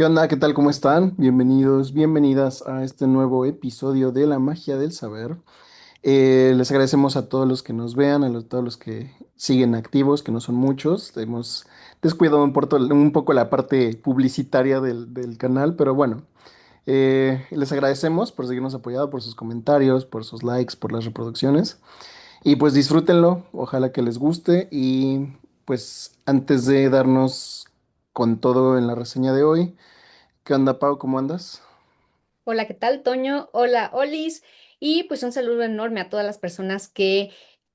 ¿Qué onda? ¿Qué tal? ¿Cómo están? Bienvenidos, bienvenidas a este nuevo episodio de La Magia del Saber. Les agradecemos a todos los que nos vean, todos los que siguen activos, que no son muchos. Hemos descuidado un poco la parte publicitaria del canal, pero bueno, les agradecemos por seguirnos apoyando, por sus comentarios, por sus likes, por las reproducciones. Y pues disfrútenlo, ojalá que les guste. Y pues antes de darnos con todo en la reseña de hoy. ¿Qué onda, Pau? ¿Cómo andas? Hola, ¿qué tal, Toño? Hola, Olis. Y pues un saludo enorme a todas las personas que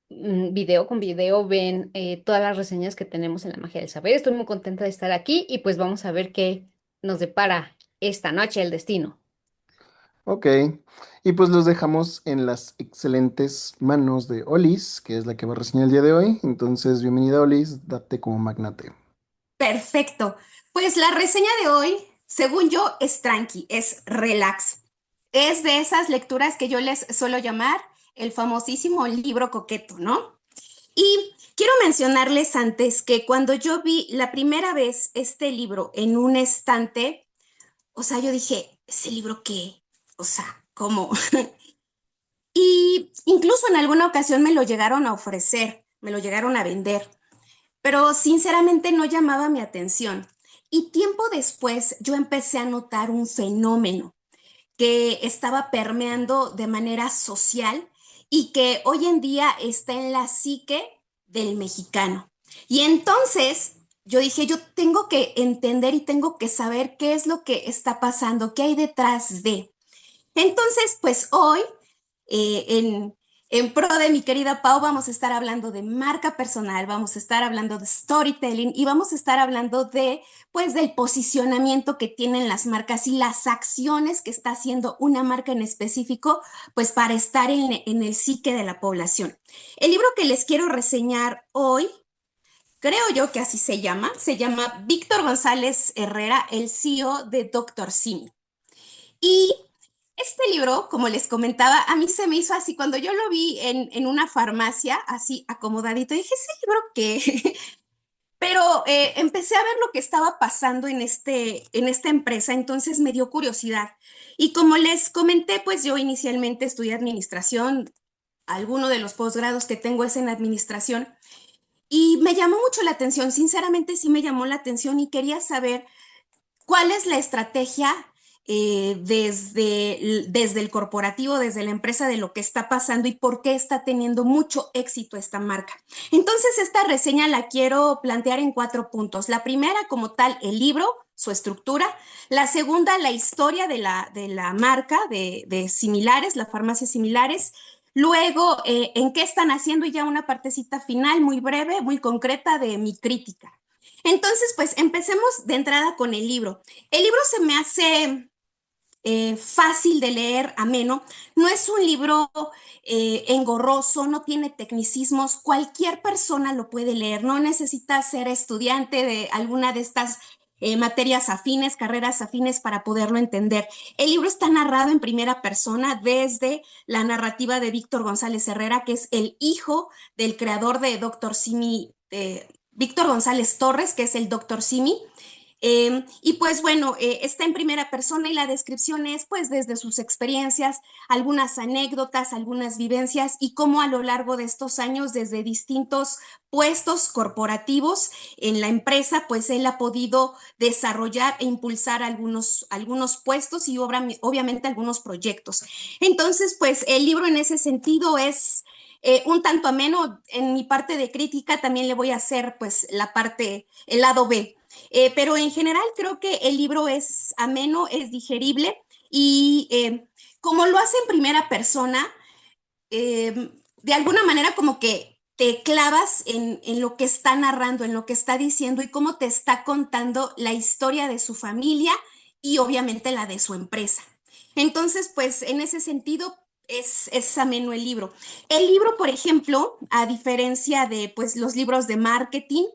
video con video ven todas las reseñas que tenemos en La Magia del Saber. Estoy muy contenta de estar aquí y pues vamos a ver qué nos depara esta noche el destino. Ok. Y pues los dejamos en las excelentes manos de Olis, que es la que va a reseñar el día de hoy. Entonces, bienvenida, Olis, date como magnate. Perfecto. Pues la reseña de hoy, según yo, es tranqui, es relax. Es de esas lecturas que yo les suelo llamar el famosísimo libro coqueto, ¿no? Y quiero mencionarles antes que cuando yo vi la primera vez este libro en un estante, o sea, yo dije, ¿ese libro qué? O sea, ¿cómo? Y incluso en alguna ocasión me lo llegaron a ofrecer, me lo llegaron a vender, pero sinceramente no llamaba mi atención. Y tiempo después yo empecé a notar un fenómeno que estaba permeando de manera social y que hoy en día está en la psique del mexicano. Y entonces yo dije, yo tengo que entender y tengo que saber qué es lo que está pasando, qué hay detrás de. Entonces, pues hoy, eh, en, en pro de mi querida Pau, vamos a estar hablando de marca personal, vamos a estar hablando de storytelling y vamos a estar hablando de, pues, del posicionamiento que tienen las marcas y las acciones que está haciendo una marca en específico, pues, para estar en el psique de la población. El libro que les quiero reseñar hoy, creo yo que así se llama Víctor González Herrera, el CEO de Doctor Simi. Y este libro, como les comentaba, a mí se me hizo así, cuando yo lo vi en una farmacia, así acomodadito, dije, ¿ese libro qué? Pero empecé a ver lo que estaba pasando en esta empresa, entonces me dio curiosidad. Y como les comenté, pues yo inicialmente estudié administración, alguno de los posgrados que tengo es en administración, y me llamó mucho la atención, sinceramente sí me llamó la atención y quería saber ¿cuál es la estrategia desde el corporativo, desde la empresa, de lo que está pasando y por qué está teniendo mucho éxito esta marca? Entonces, esta reseña la quiero plantear en 4 puntos. La primera, como tal, el libro, su estructura. La segunda, la historia de la marca, de similares, la farmacia similares. Luego, en qué están haciendo y ya una partecita final muy breve, muy concreta de mi crítica. Entonces, pues empecemos de entrada con el libro. El libro se me hace fácil de leer, ameno. No es un libro engorroso, no tiene tecnicismos. Cualquier persona lo puede leer. No necesita ser estudiante de alguna de estas materias afines, carreras afines para poderlo entender. El libro está narrado en primera persona desde la narrativa de Víctor González Herrera, que es el hijo del creador de Doctor Simi, Víctor González Torres, que es el Doctor Simi. Y pues bueno, está en primera persona y la descripción es pues desde sus experiencias, algunas anécdotas, algunas vivencias y cómo a lo largo de estos años desde distintos puestos corporativos en la empresa pues él ha podido desarrollar e impulsar algunos puestos y obviamente algunos proyectos. Entonces pues el libro en ese sentido es un tanto ameno. En mi parte de crítica también le voy a hacer pues el lado B. Pero en general creo que el libro es ameno, es digerible y como lo hace en primera persona, de alguna manera como que te clavas en lo que está narrando, en lo que está diciendo y cómo te está contando la historia de su familia y obviamente la de su empresa. Entonces, pues en ese sentido es ameno el libro. El libro, por ejemplo, a diferencia de pues los libros de marketing,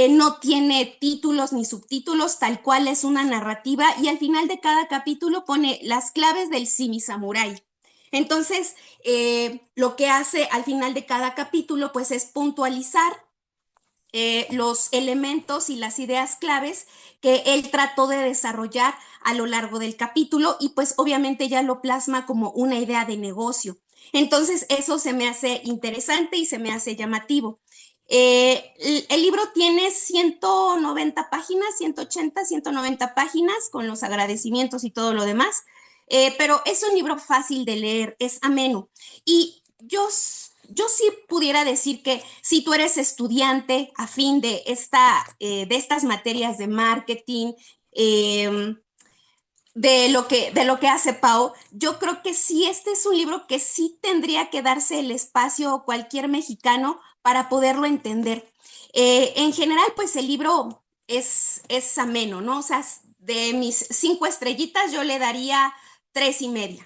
no tiene títulos ni subtítulos, tal cual es una narrativa y al final de cada capítulo pone las claves del Simi Samurai. Entonces, lo que hace al final de cada capítulo, pues es puntualizar los elementos y las ideas claves que él trató de desarrollar a lo largo del capítulo y pues obviamente ya lo plasma como una idea de negocio. Entonces eso se me hace interesante y se me hace llamativo. El libro tiene 190 páginas, 180, 190 páginas con los agradecimientos y todo lo demás, pero es un libro fácil de leer, es ameno. Y yo sí pudiera decir que si tú eres estudiante afín de estas materias de marketing, eh, de lo que hace Pau, yo creo que sí, este es un libro que sí tendría que darse el espacio a cualquier mexicano para poderlo entender. En general, pues el libro es ameno, ¿no? O sea, de mis 5 estrellitas yo le daría 3.5.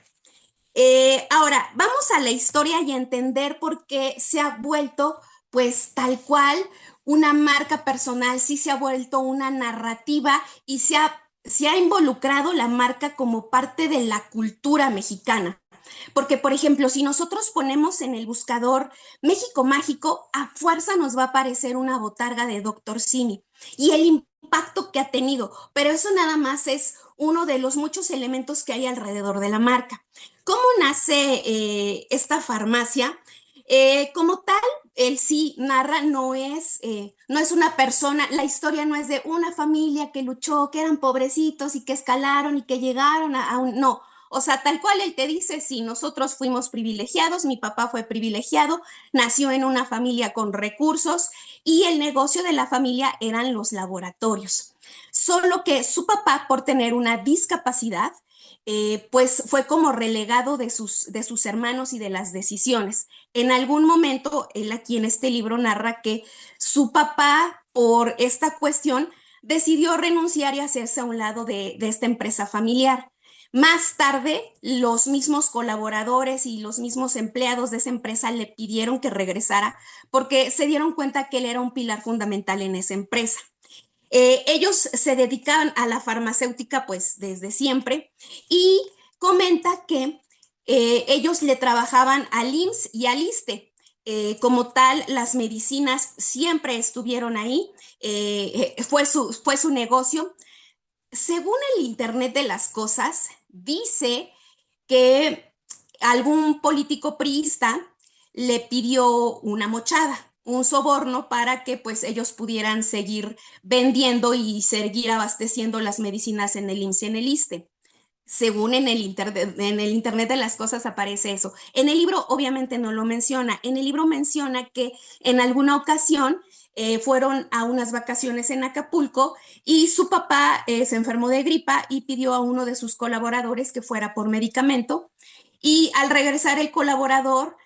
Ahora, vamos a la historia y a entender por qué se ha vuelto, pues tal cual, una marca personal, sí se ha vuelto una narrativa y se ha involucrado la marca como parte de la cultura mexicana. Porque, por ejemplo, si nosotros ponemos en el buscador México Mágico, a fuerza nos va a aparecer una botarga de Dr. Simi y el impacto que ha tenido, pero eso nada más es uno de los muchos elementos que hay alrededor de la marca. ¿Cómo nace esta farmacia? Como tal, él sí narra, no es una persona, la historia no es de una familia que luchó, que eran pobrecitos y que escalaron y que llegaron a un, no, o sea, tal cual él te dice, sí, nosotros fuimos privilegiados, mi papá fue privilegiado, nació en una familia con recursos y el negocio de la familia eran los laboratorios. Solo que su papá, por tener una discapacidad, pues fue como relegado de sus hermanos y de las decisiones. En algún momento, él aquí en este libro narra que su papá, por esta cuestión, decidió renunciar y hacerse a un lado de esta empresa familiar. Más tarde, los mismos colaboradores y los mismos empleados de esa empresa le pidieron que regresara porque se dieron cuenta que él era un pilar fundamental en esa empresa. Ellos se dedicaban a la farmacéutica pues desde siempre y comenta que ellos le trabajaban al IMSS y al ISSSTE. Como tal, las medicinas siempre estuvieron ahí, fue su negocio. Según el Internet de las Cosas, dice que algún político priista le pidió una mochada, un soborno para que pues ellos pudieran seguir vendiendo y seguir abasteciendo las medicinas en el IMSS y en el ISSSTE. Según en el Internet de las Cosas aparece eso. En el libro obviamente no lo menciona. En el libro menciona que en alguna ocasión fueron a unas vacaciones en Acapulco y su papá se enfermó de gripa y pidió a uno de sus colaboradores que fuera por medicamento. Y al regresar el colaborador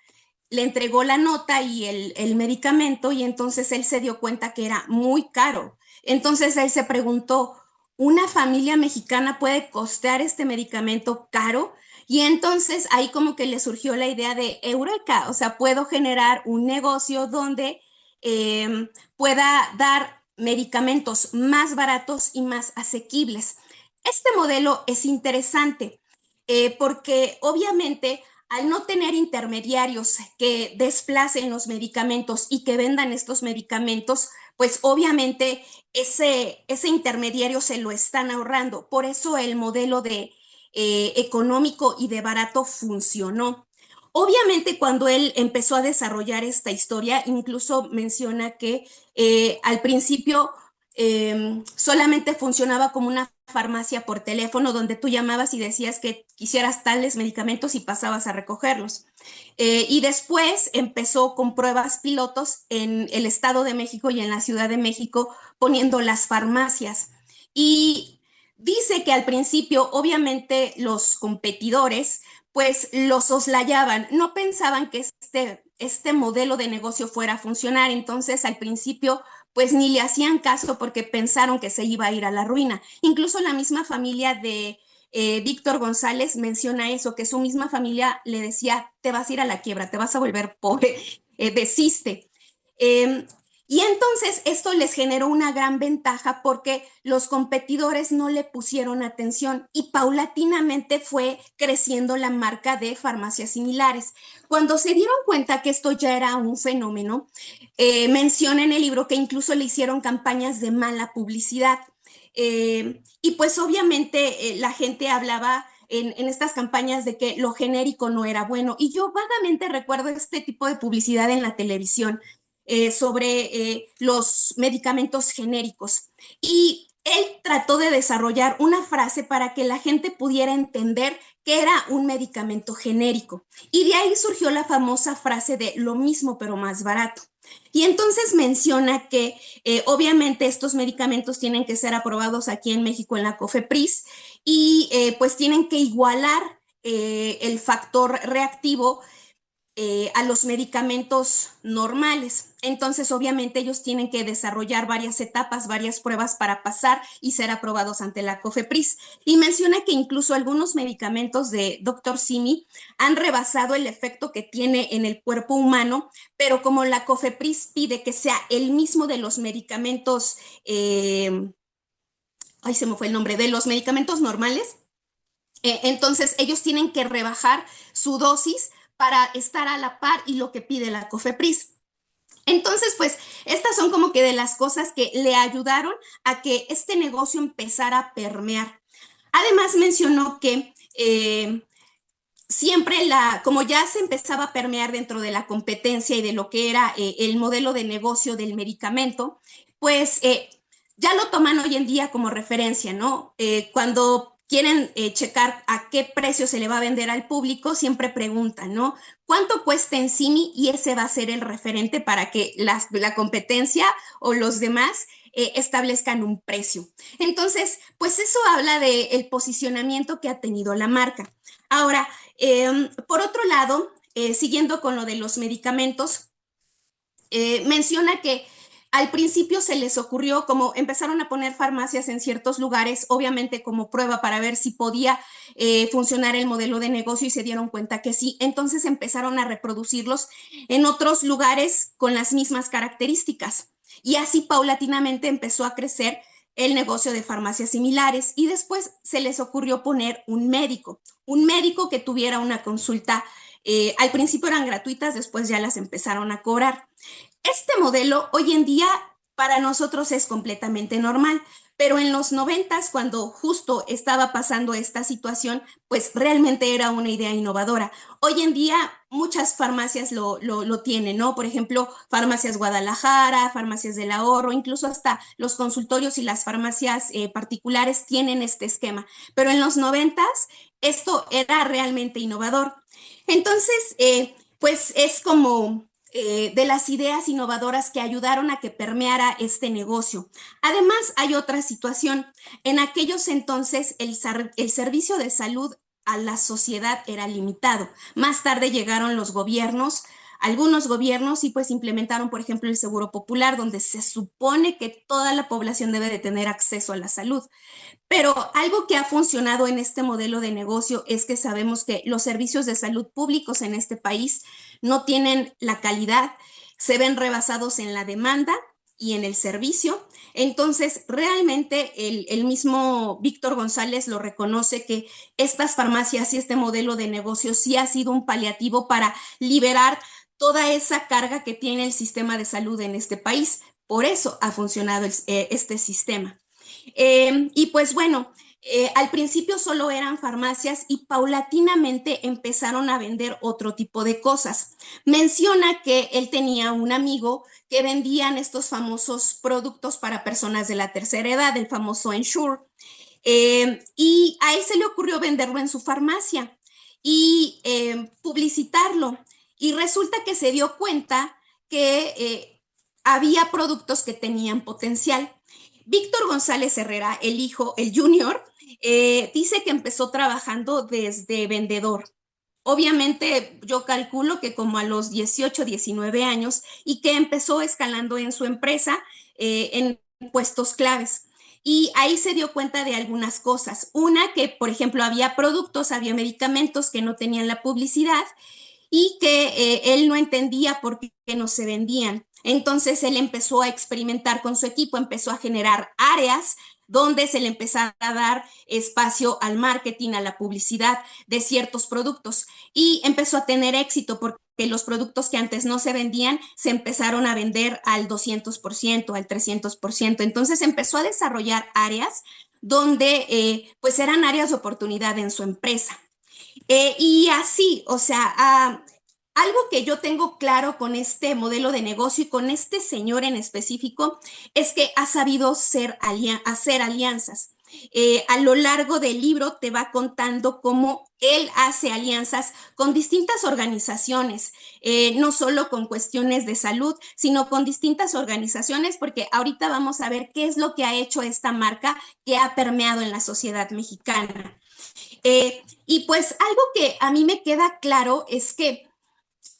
le entregó la nota y el medicamento y entonces él se dio cuenta que era muy caro. Entonces él se preguntó, ¿una familia mexicana puede costear este medicamento caro? Y entonces ahí como que le surgió la idea de Eureka, o sea, puedo generar un negocio donde pueda dar medicamentos más baratos y más asequibles. Este modelo es interesante porque obviamente al no tener intermediarios que desplacen los medicamentos y que vendan estos medicamentos, pues obviamente ese intermediario se lo están ahorrando. Por eso el modelo de económico y de barato funcionó. Obviamente cuando él empezó a desarrollar esta historia, incluso menciona que al principio solamente funcionaba como una farmacia por teléfono donde tú llamabas y decías que quisieras tales medicamentos y pasabas a recogerlos. Y después empezó con pruebas pilotos en el Estado de México y en la Ciudad de México poniendo las farmacias. Y dice que al principio, obviamente, los competidores pues los soslayaban, no pensaban que este modelo de negocio fuera a funcionar, entonces al principio pues ni le hacían caso porque pensaron que se iba a ir a la ruina. Incluso la misma familia de Víctor González menciona eso, que su misma familia le decía, te vas a ir a la quiebra, te vas a volver pobre, desiste. Eh, Y entonces esto les generó una gran ventaja porque los competidores no le pusieron atención y paulatinamente fue creciendo la marca de farmacias similares. Cuando se dieron cuenta que esto ya era un fenómeno, menciona en el libro que incluso le hicieron campañas de mala publicidad. Y pues obviamente la gente hablaba en estas campañas de que lo genérico no era bueno. Y yo vagamente recuerdo este tipo de publicidad en la televisión sobre los medicamentos genéricos. Y él trató de desarrollar una frase para que la gente pudiera entender que era un medicamento genérico. Y de ahí surgió la famosa frase de lo mismo pero más barato. Y entonces menciona que obviamente estos medicamentos tienen que ser aprobados aquí en México en la COFEPRIS y pues tienen que igualar el factor reactivo a los medicamentos normales. Entonces, obviamente, ellos tienen que desarrollar varias etapas, varias pruebas para pasar y ser aprobados ante la COFEPRIS. Y menciona que incluso algunos medicamentos de Dr. Simi han rebasado el efecto que tiene en el cuerpo humano, pero como la COFEPRIS pide que sea el mismo de los medicamentos, ay, se me fue el nombre, de los medicamentos normales, entonces ellos tienen que rebajar su dosis para estar a la par y lo que pide la COFEPRIS. Entonces, pues, estas son como que de las cosas que le ayudaron a que este negocio empezara a permear. Además, mencionó que siempre como ya se empezaba a permear dentro de la competencia y de lo que era el modelo de negocio del medicamento, pues ya lo toman hoy en día como referencia, ¿no? Cuando quieren checar a qué precio se le va a vender al público, siempre preguntan, ¿no? ¿Cuánto cuesta en CIMI? Y ese va a ser el referente para que la competencia o los demás establezcan un precio. Entonces, pues eso habla del posicionamiento que ha tenido la marca. Ahora, por otro lado, siguiendo con lo de los medicamentos, menciona que al principio se les ocurrió, como empezaron a poner farmacias en ciertos lugares, obviamente como prueba para ver si podía funcionar el modelo de negocio y se dieron cuenta que sí. Entonces empezaron a reproducirlos en otros lugares con las mismas características. Y así paulatinamente empezó a crecer el negocio de farmacias similares y después se les ocurrió poner un médico que tuviera una consulta. Al principio eran gratuitas, después ya las empezaron a cobrar. Este modelo hoy en día para nosotros es completamente normal, pero en los 90, cuando justo estaba pasando esta situación, pues realmente era una idea innovadora. Hoy en día muchas farmacias lo tienen, ¿no? Por ejemplo, Farmacias Guadalajara, Farmacias del Ahorro, incluso hasta los consultorios y las farmacias particulares tienen este esquema. Pero en los 90 esto era realmente innovador. Entonces, pues es como de las ideas innovadoras que ayudaron a que permeara este negocio. Además, hay otra situación. En aquellos entonces, el servicio de salud a la sociedad era limitado. Más tarde llegaron los gobiernos, algunos gobiernos y pues implementaron, por ejemplo, el Seguro Popular, donde se supone que toda la población debe de tener acceso a la salud. Pero algo que ha funcionado en este modelo de negocio es que sabemos que los servicios de salud públicos en este país no tienen la calidad, se ven rebasados en la demanda y en el servicio. Entonces, realmente el mismo Víctor González lo reconoce que estas farmacias y este modelo de negocio sí ha sido un paliativo para liberar toda esa carga que tiene el sistema de salud en este país. Por eso ha funcionado este sistema. Y pues bueno, al principio solo eran farmacias y paulatinamente empezaron a vender otro tipo de cosas. Menciona que él tenía un amigo que vendían estos famosos productos para personas de la tercera edad, el famoso Ensure, y a él se le ocurrió venderlo en su farmacia y publicitarlo. Y resulta que se dio cuenta que había productos que tenían potencial. Víctor González Herrera, el hijo, el junior, dice que empezó trabajando desde vendedor. Obviamente yo calculo que como a los 18, 19 años y que empezó escalando en su empresa en puestos claves. Y ahí se dio cuenta de algunas cosas. Una, que por ejemplo había productos, había medicamentos que no tenían la publicidad y que él no entendía por qué no se vendían. Entonces él empezó a experimentar con su equipo, empezó a generar áreas donde se le empezaba a dar espacio al marketing, a la publicidad de ciertos productos y empezó a tener éxito porque los productos que antes no se vendían se empezaron a vender al 200%, al 300%. Entonces empezó a desarrollar áreas donde pues eran áreas de oportunidad en su empresa. Y así, o sea, algo que yo tengo claro con este modelo de negocio y con este señor en específico es que ha sabido hacer alianzas. A lo largo del libro te va contando cómo él hace alianzas con distintas organizaciones, no solo con cuestiones de salud, sino con distintas organizaciones, porque ahorita vamos a ver qué es lo que ha hecho esta marca que ha permeado en la sociedad mexicana. Y pues algo que a mí me queda claro es que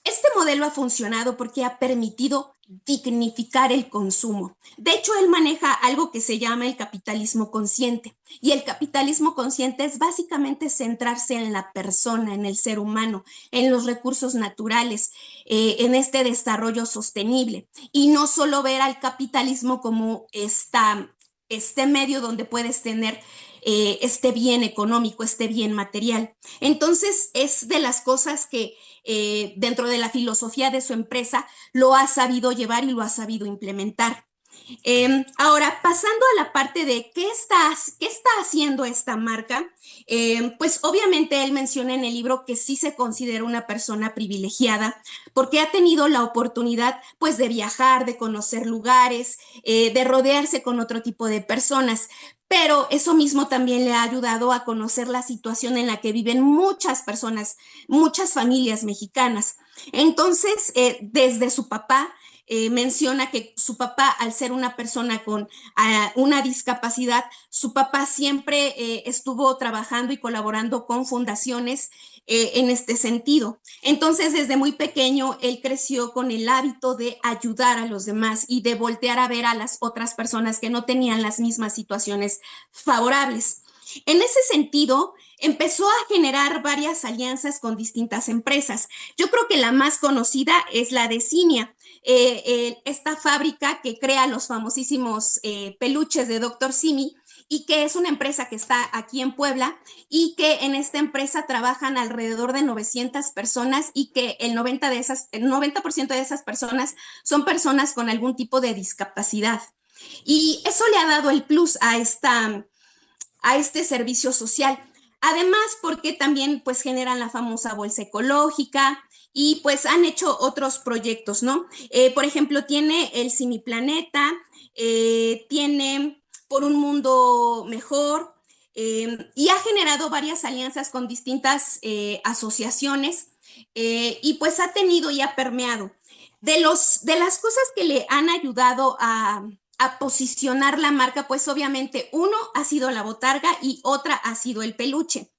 este modelo ha funcionado porque ha permitido dignificar el consumo. De hecho, él maneja algo que se llama el capitalismo consciente. Y el capitalismo consciente es básicamente centrarse en la persona, en el ser humano, en los recursos naturales, en este desarrollo sostenible. Y no solo ver al capitalismo como este medio donde puedes tener este bien económico, este bien material. Entonces, es de las cosas que dentro de la filosofía de su empresa lo ha sabido llevar y lo ha sabido implementar. Ahora, pasando a la parte de qué está haciendo esta marca, pues obviamente él menciona en el libro que sí se considera una persona privilegiada porque ha tenido la oportunidad pues de viajar, de conocer lugares, de rodearse con otro tipo de personas. Pero eso mismo también le ha ayudado a conocer la situación en la que viven muchas personas, muchas familias mexicanas. Entonces, desde su papá, menciona que su papá, al ser una persona con una discapacidad, su papá siempre estuvo trabajando y colaborando con fundaciones en este sentido. Entonces, desde muy pequeño, él creció con el hábito de ayudar a los demás y de voltear a ver a las otras personas que no tenían las mismas situaciones favorables. En ese sentido, empezó a generar varias alianzas con distintas empresas. Yo creo que la más conocida es la de Cinia, esta fábrica que crea los famosísimos peluches de Dr. Simi y que es una empresa que está aquí en Puebla y que en esta empresa trabajan alrededor de 900 personas y que el 90% de esas personas son personas con algún tipo de discapacidad. Y eso le ha dado el plus a este servicio social. Además, porque también pues generan la famosa bolsa ecológica y pues han hecho otros proyectos, ¿no? Por ejemplo, tiene el Simiplaneta, tiene Por un Mundo Mejor y ha generado varias alianzas con distintas asociaciones y pues ha tenido y ha permeado. De las cosas que le han ayudado a posicionar la marca, pues obviamente uno ha sido la botarga y otra ha sido el peluche.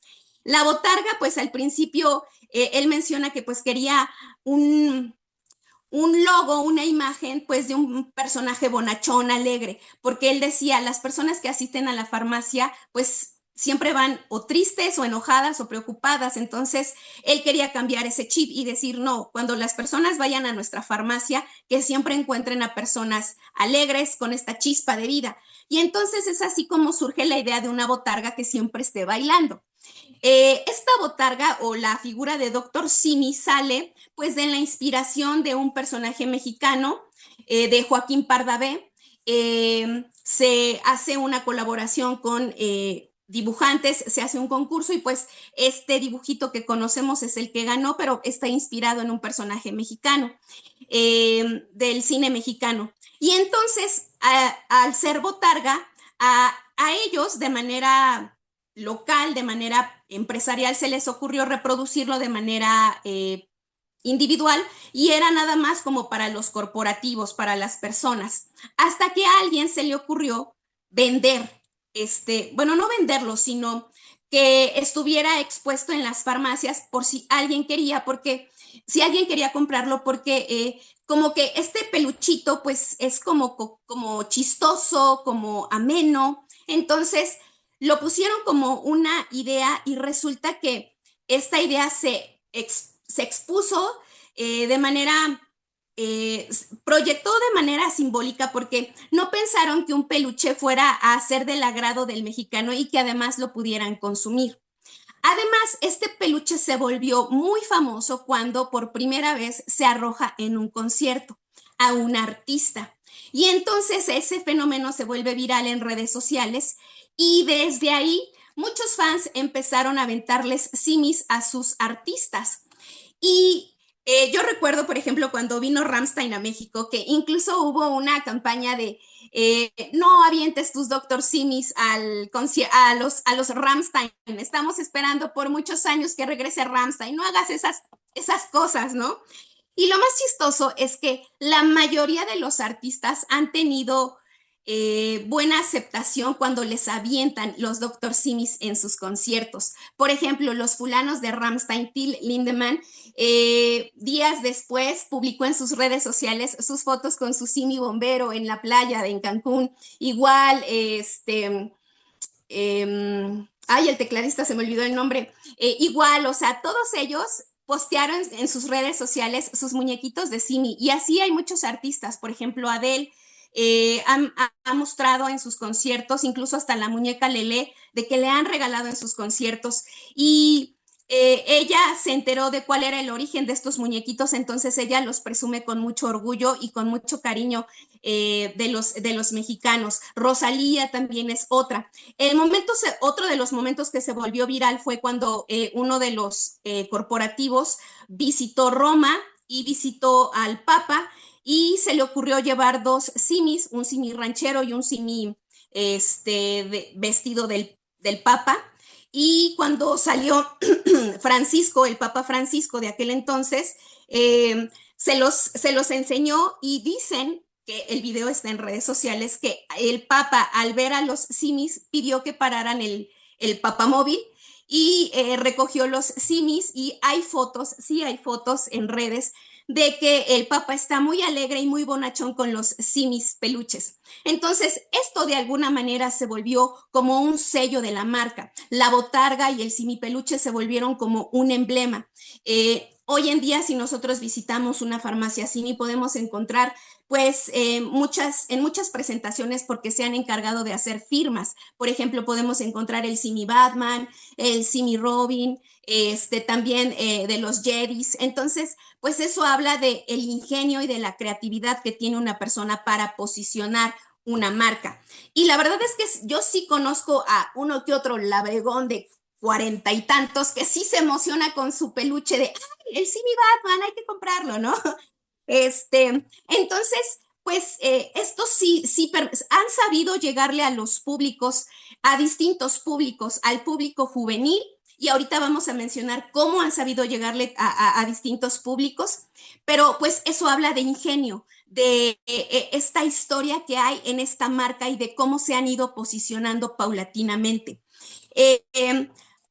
La botarga, pues al principio él menciona que pues quería un logo, una imagen pues de un personaje bonachón, alegre, porque él decía, las personas que asisten a la farmacia pues siempre van o tristes o enojadas o preocupadas, entonces él quería cambiar ese chip y decir, no, cuando las personas vayan a nuestra farmacia, que siempre encuentren a personas alegres con esta chispa de vida. Y entonces es así como surge la idea de una botarga que siempre esté bailando. Esta botarga o la figura de Dr. Simi sale pues de la inspiración de un personaje mexicano, de Joaquín Pardavé. Se hace una colaboración con dibujantes, se hace un concurso y pues este dibujito que conocemos es el que ganó, pero está inspirado en un personaje mexicano, del cine mexicano. Y entonces, al ser botarga, a ellos de manera local, de manera empresarial, se les ocurrió reproducirlo de manera individual y era nada más como para los corporativos, para las personas, hasta que a alguien se le ocurrió vender, bueno, no venderlo, sino que estuviera expuesto en las farmacias por si alguien quería, porque si alguien quería comprarlo, porque como que este peluchito pues es como chistoso, como ameno, entonces lo pusieron como una idea y resulta que esta idea se expuso de manera, proyectó de manera simbólica porque no pensaron que un peluche fuera a ser del agrado del mexicano y que además lo pudieran consumir. Además, este peluche se volvió muy famoso cuando por primera vez se arroja en un concierto a un artista. Y entonces ese fenómeno se vuelve viral en redes sociales y desde ahí muchos fans empezaron a aventarles simis a sus artistas. Y yo recuerdo, por ejemplo, cuando vino Rammstein a México, que incluso hubo una campaña de no avientes tus Dr. Simis a los Rammstein. Estamos esperando por muchos años que regrese Rammstein. No hagas esas cosas, ¿no? Y lo más chistoso es que la mayoría de los artistas han tenido buena aceptación cuando les avientan los Dr. Simis en sus conciertos. Por ejemplo, los fulanos de Rammstein, Till Lindemann, días después publicó en sus redes sociales sus fotos con su simi bombero en la playa en Cancún. Igual, ay, el tecladista se me olvidó el nombre. Igual, o sea, todos ellos postearon en sus redes sociales sus muñequitos de Simi y así hay muchos artistas, por ejemplo, Adele ha mostrado en sus conciertos, incluso hasta la muñeca Lele, de que le han regalado en sus conciertos y ella se enteró de cuál era el origen de estos muñequitos, entonces ella los presume con mucho orgullo y con mucho cariño de los mexicanos. Rosalía también es otra. Otro de los momentos que se volvió viral fue cuando uno de los corporativos visitó Roma y visitó al Papa y se le ocurrió llevar dos simis, un simi ranchero y un simi vestido del Papa. Y cuando salió Francisco, el Papa Francisco de aquel entonces, se los enseñó y dicen que el video está en redes sociales, que el Papa al ver a los simis pidió que pararan el papamóvil y recogió los simis y hay fotos, sí hay fotos en redes de que el Papa está muy alegre y muy bonachón con los simis peluches. Entonces, esto de alguna manera se volvió como un sello de la marca. La botarga y el simi peluche se volvieron como un emblema. Hoy en día, si nosotros visitamos una farmacia simi, podemos encontrar pues en muchas presentaciones porque se han encargado de hacer firmas. Por ejemplo, podemos encontrar el simi Batman, el simi Robin, también de los Jedis. Entonces, pues eso habla del ingenio y de la creatividad que tiene una persona para posicionar una marca. Y la verdad es que yo sí conozco a uno que otro labregón de 40 y tantos que sí se emociona con su peluche de, ¡ay, el Simi Batman, hay que comprarlo!, ¿no? Entonces, pues estos sí han sabido llegarle a los públicos, a distintos públicos, al público juvenil, y ahorita vamos a mencionar cómo han sabido llegarle a distintos públicos, pero pues eso habla de ingenio, de esta historia que hay en esta marca y de cómo se han ido posicionando paulatinamente.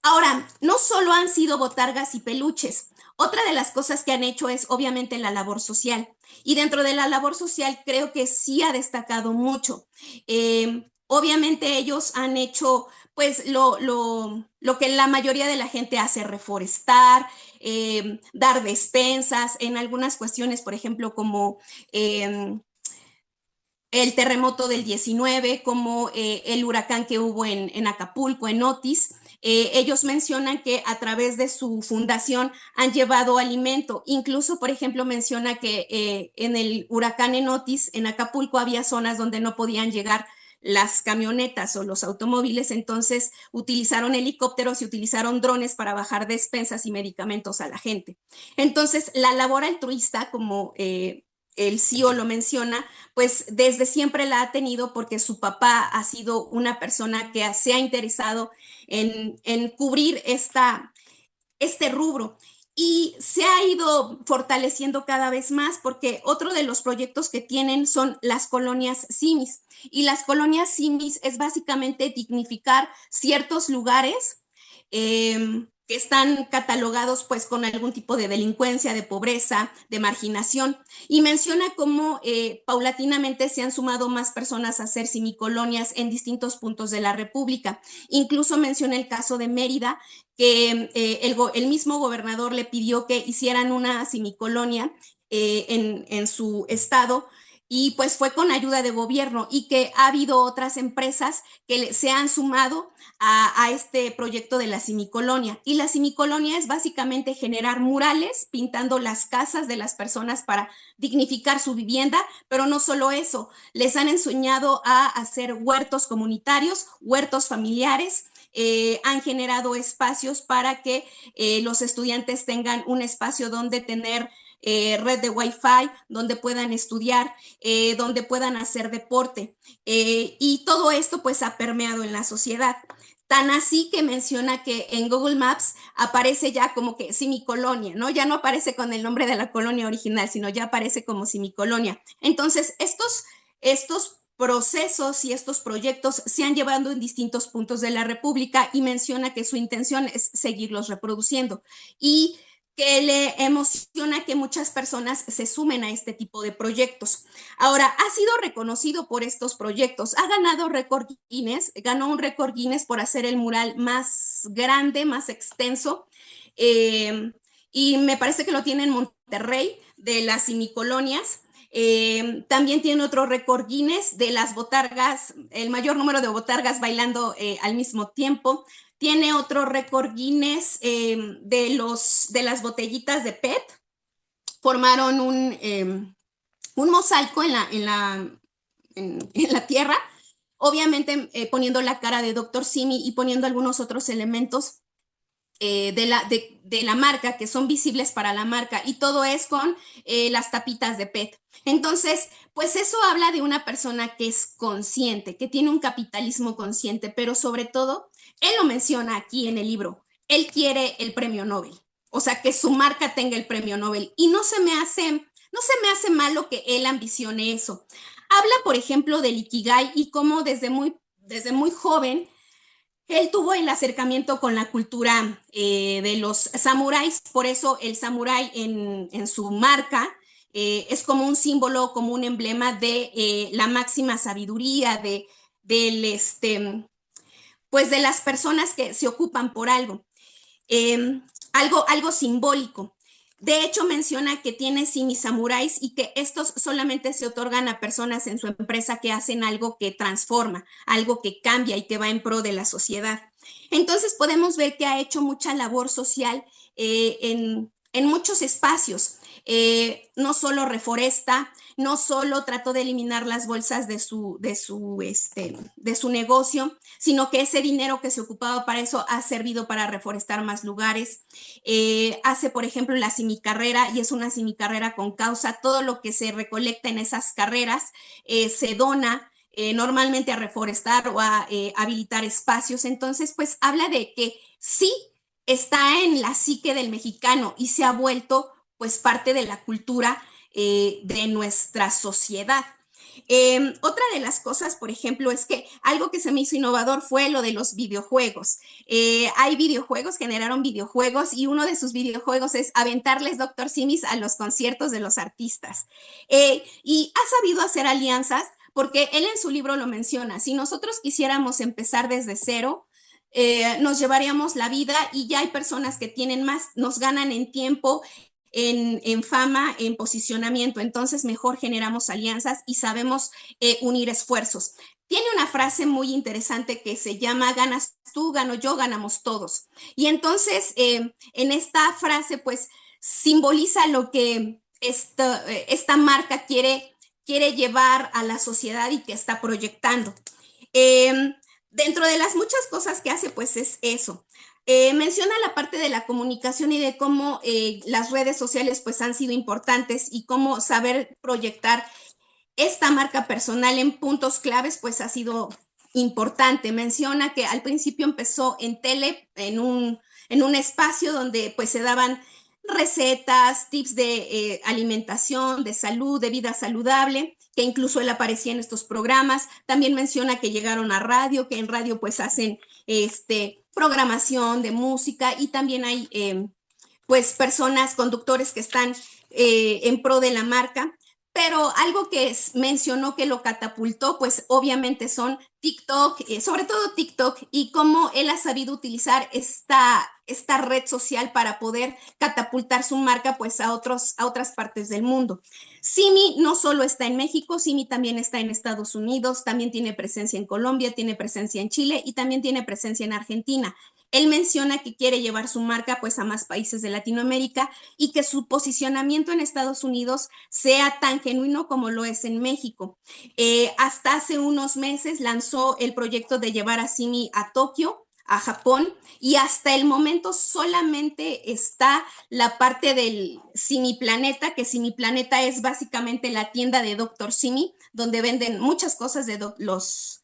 Ahora, no solo han sido botargas y peluches, otra de las cosas que han hecho es obviamente la labor social. Y dentro de la labor social creo que sí ha destacado mucho. Obviamente ellos han hecho pues lo que la mayoría de la gente hace, reforestar, dar despensas en algunas cuestiones, por ejemplo, como el terremoto del 19, como el huracán que hubo en Acapulco, en Otis. Ellos mencionan que a través de su fundación han llevado alimento. Incluso, por ejemplo, menciona que en el huracán en Otis, en Acapulco, había zonas donde no podían llegar las camionetas o los automóviles, entonces utilizaron helicópteros y utilizaron drones para bajar despensas y medicamentos a la gente. Entonces, la labor altruista, como el CEO lo menciona, pues desde siempre la ha tenido porque su papá ha sido una persona que se ha interesado en cubrir este rubro y se ha ido fortaleciendo cada vez más porque otro de los proyectos que tienen son las colonias simis y las colonias simis es básicamente dignificar ciertos lugares que están catalogados pues con algún tipo de delincuencia, de pobreza, de marginación, y menciona cómo paulatinamente se han sumado más personas a hacer semicolonias en distintos puntos de la República. Incluso menciona el caso de Mérida, que el mismo gobernador le pidió que hicieran una semicolonia en su estado, y pues fue con ayuda de gobierno, y que ha habido otras empresas que se han sumado a este proyecto de la semicolonia. Y la semicolonia es básicamente generar murales pintando las casas de las personas para dignificar su vivienda, pero no solo eso, les han enseñado a hacer huertos comunitarios, huertos familiares. Han generado espacios para que los estudiantes tengan un espacio donde tener red de Wi-Fi, donde puedan estudiar, donde puedan hacer deporte. Y todo esto pues ha permeado en la sociedad. Tan así que menciona que en Google Maps aparece ya como que semicolonia, ¿no? Ya no aparece con el nombre de la colonia original, sino ya aparece como semicolonia. Entonces, estos procesos y estos proyectos se han llevado en distintos puntos de la República, y menciona que su intención es seguirlos reproduciendo, y que le emociona que muchas personas se sumen a este tipo de proyectos. Ahora, ha sido reconocido por estos proyectos, ha ganado récord Guinness, ganó un récord Guinness por hacer el mural más grande, más extenso, y me parece que lo tiene en Monterrey, de las semicolonias. También tiene otro récord Guinness de las botargas, el mayor número de botargas bailando al mismo tiempo. Tiene otro récord Guinness de las botellitas de PET. Formaron un mosaico en la tierra, obviamente poniendo la cara de Dr. Simi y poniendo algunos otros elementos de la marca, que son visibles para la marca, y todo es con las tapitas de PET. Entonces, pues eso habla de una persona que es consciente, que tiene un capitalismo consciente, pero sobre todo, él lo menciona aquí en el libro, él quiere el premio Nobel, o sea, que su marca tenga el premio Nobel, y no se me hace malo que él ambicione eso. Habla, por ejemplo, del Ikigai, y cómo desde muy joven él tuvo el acercamiento con la cultura de los samuráis. Por eso el samurái en su marca es como un símbolo, como un emblema de la máxima sabiduría, pues de las personas que se ocupan por algo. Algo simbólico. De hecho, menciona que tiene simi samuráis, y que estos solamente se otorgan a personas en su empresa que hacen algo que transforma, algo que cambia y que va en pro de la sociedad. Entonces podemos ver que ha hecho mucha labor social en muchos espacios. No solo reforesta, no solo trató de eliminar las bolsas de su negocio, sino que ese dinero que se ocupaba para eso ha servido para reforestar más lugares. Hace, por ejemplo, la semicarrera, y es una semicarrera con causa. Todo lo que se recolecta en esas carreras se dona normalmente a reforestar o a habilitar espacios. Entonces, pues habla de que sí está en la psique del mexicano y se ha vuelto pues parte de la cultura de nuestra sociedad. Otra de las cosas, por ejemplo, es que algo que se me hizo innovador fue lo de los videojuegos. Hay videojuegos, generaron videojuegos, y uno de sus videojuegos es aventarles Dr. Simis a los conciertos de los artistas. Y ha sabido hacer alianzas, porque él en su libro lo menciona. Si nosotros quisiéramos empezar desde cero, nos llevaríamos la vida, y ya hay personas que tienen más, nos ganan en tiempo, en fama, en posicionamiento. Entonces mejor generamos alianzas y sabemos unir esfuerzos. Tiene una frase muy interesante que se llama: ganas tú, gano yo, ganamos todos. Y entonces en esta frase pues simboliza lo que esta marca quiere llevar a la sociedad y que está proyectando. Dentro de las muchas cosas que hace, pues es eso. Menciona la parte de la comunicación y de cómo las redes sociales pues han sido importantes, y cómo saber proyectar esta marca personal en puntos claves pues ha sido importante. Menciona que al principio empezó en tele, en un espacio donde pues se daban recetas, tips de alimentación, de salud, de vida saludable, que incluso él aparecía en estos programas. También menciona que llegaron a radio, que en radio pues hacen programación de música y también hay pues personas, conductores que están en pro de la marca. Pero algo que mencionó que lo catapultó, pues obviamente son TikTok, sobre todo TikTok, y cómo él ha sabido utilizar esta red social para poder catapultar su marca pues a otras partes del mundo. Simi no solo está en México, Simi también está en Estados Unidos, también tiene presencia en Colombia, tiene presencia en Chile y también tiene presencia en Argentina. Él menciona que quiere llevar su marca pues a más países de Latinoamérica y que su posicionamiento en Estados Unidos sea tan genuino como lo es en México. Hasta hace unos meses lanzó el proyecto de llevar a Simi a Tokio, a Japón, y hasta el momento solamente está la parte del Simi Planeta, que Simi Planeta es básicamente la tienda de Dr. Simi, donde venden muchas cosas de los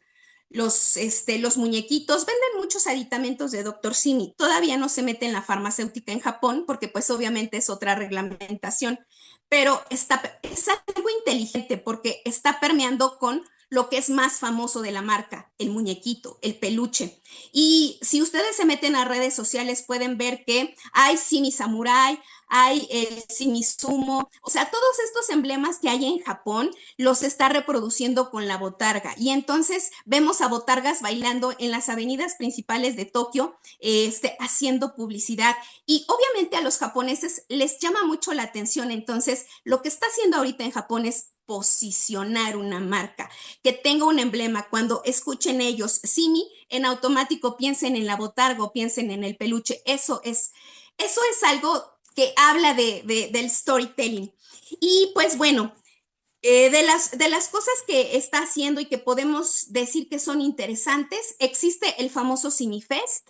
muñequitos, venden muchos aditamentos de Dr. Simi. Todavía no se mete en la farmacéutica en Japón porque pues obviamente es otra reglamentación, pero es algo inteligente porque está permeando con lo que es más famoso de la marca, el muñequito, el peluche. Y si ustedes se meten a redes sociales pueden ver que hay Simi Samurai, hay el Simi Sumo, o sea, todos estos emblemas que hay en Japón los está reproduciendo con la botarga. Y entonces vemos a botargas bailando en las avenidas principales de Tokio, haciendo publicidad. Y obviamente a los japoneses les llama mucho la atención. Entonces, lo que está haciendo ahorita en Japón es posicionar una marca, que tenga un emblema. Cuando escuchen ellos Simi, en automático piensen en la botarga o piensen en el peluche. Eso es algo que habla del storytelling. Y pues bueno, de las cosas que está haciendo y que podemos decir que son interesantes, existe el famoso Simifest,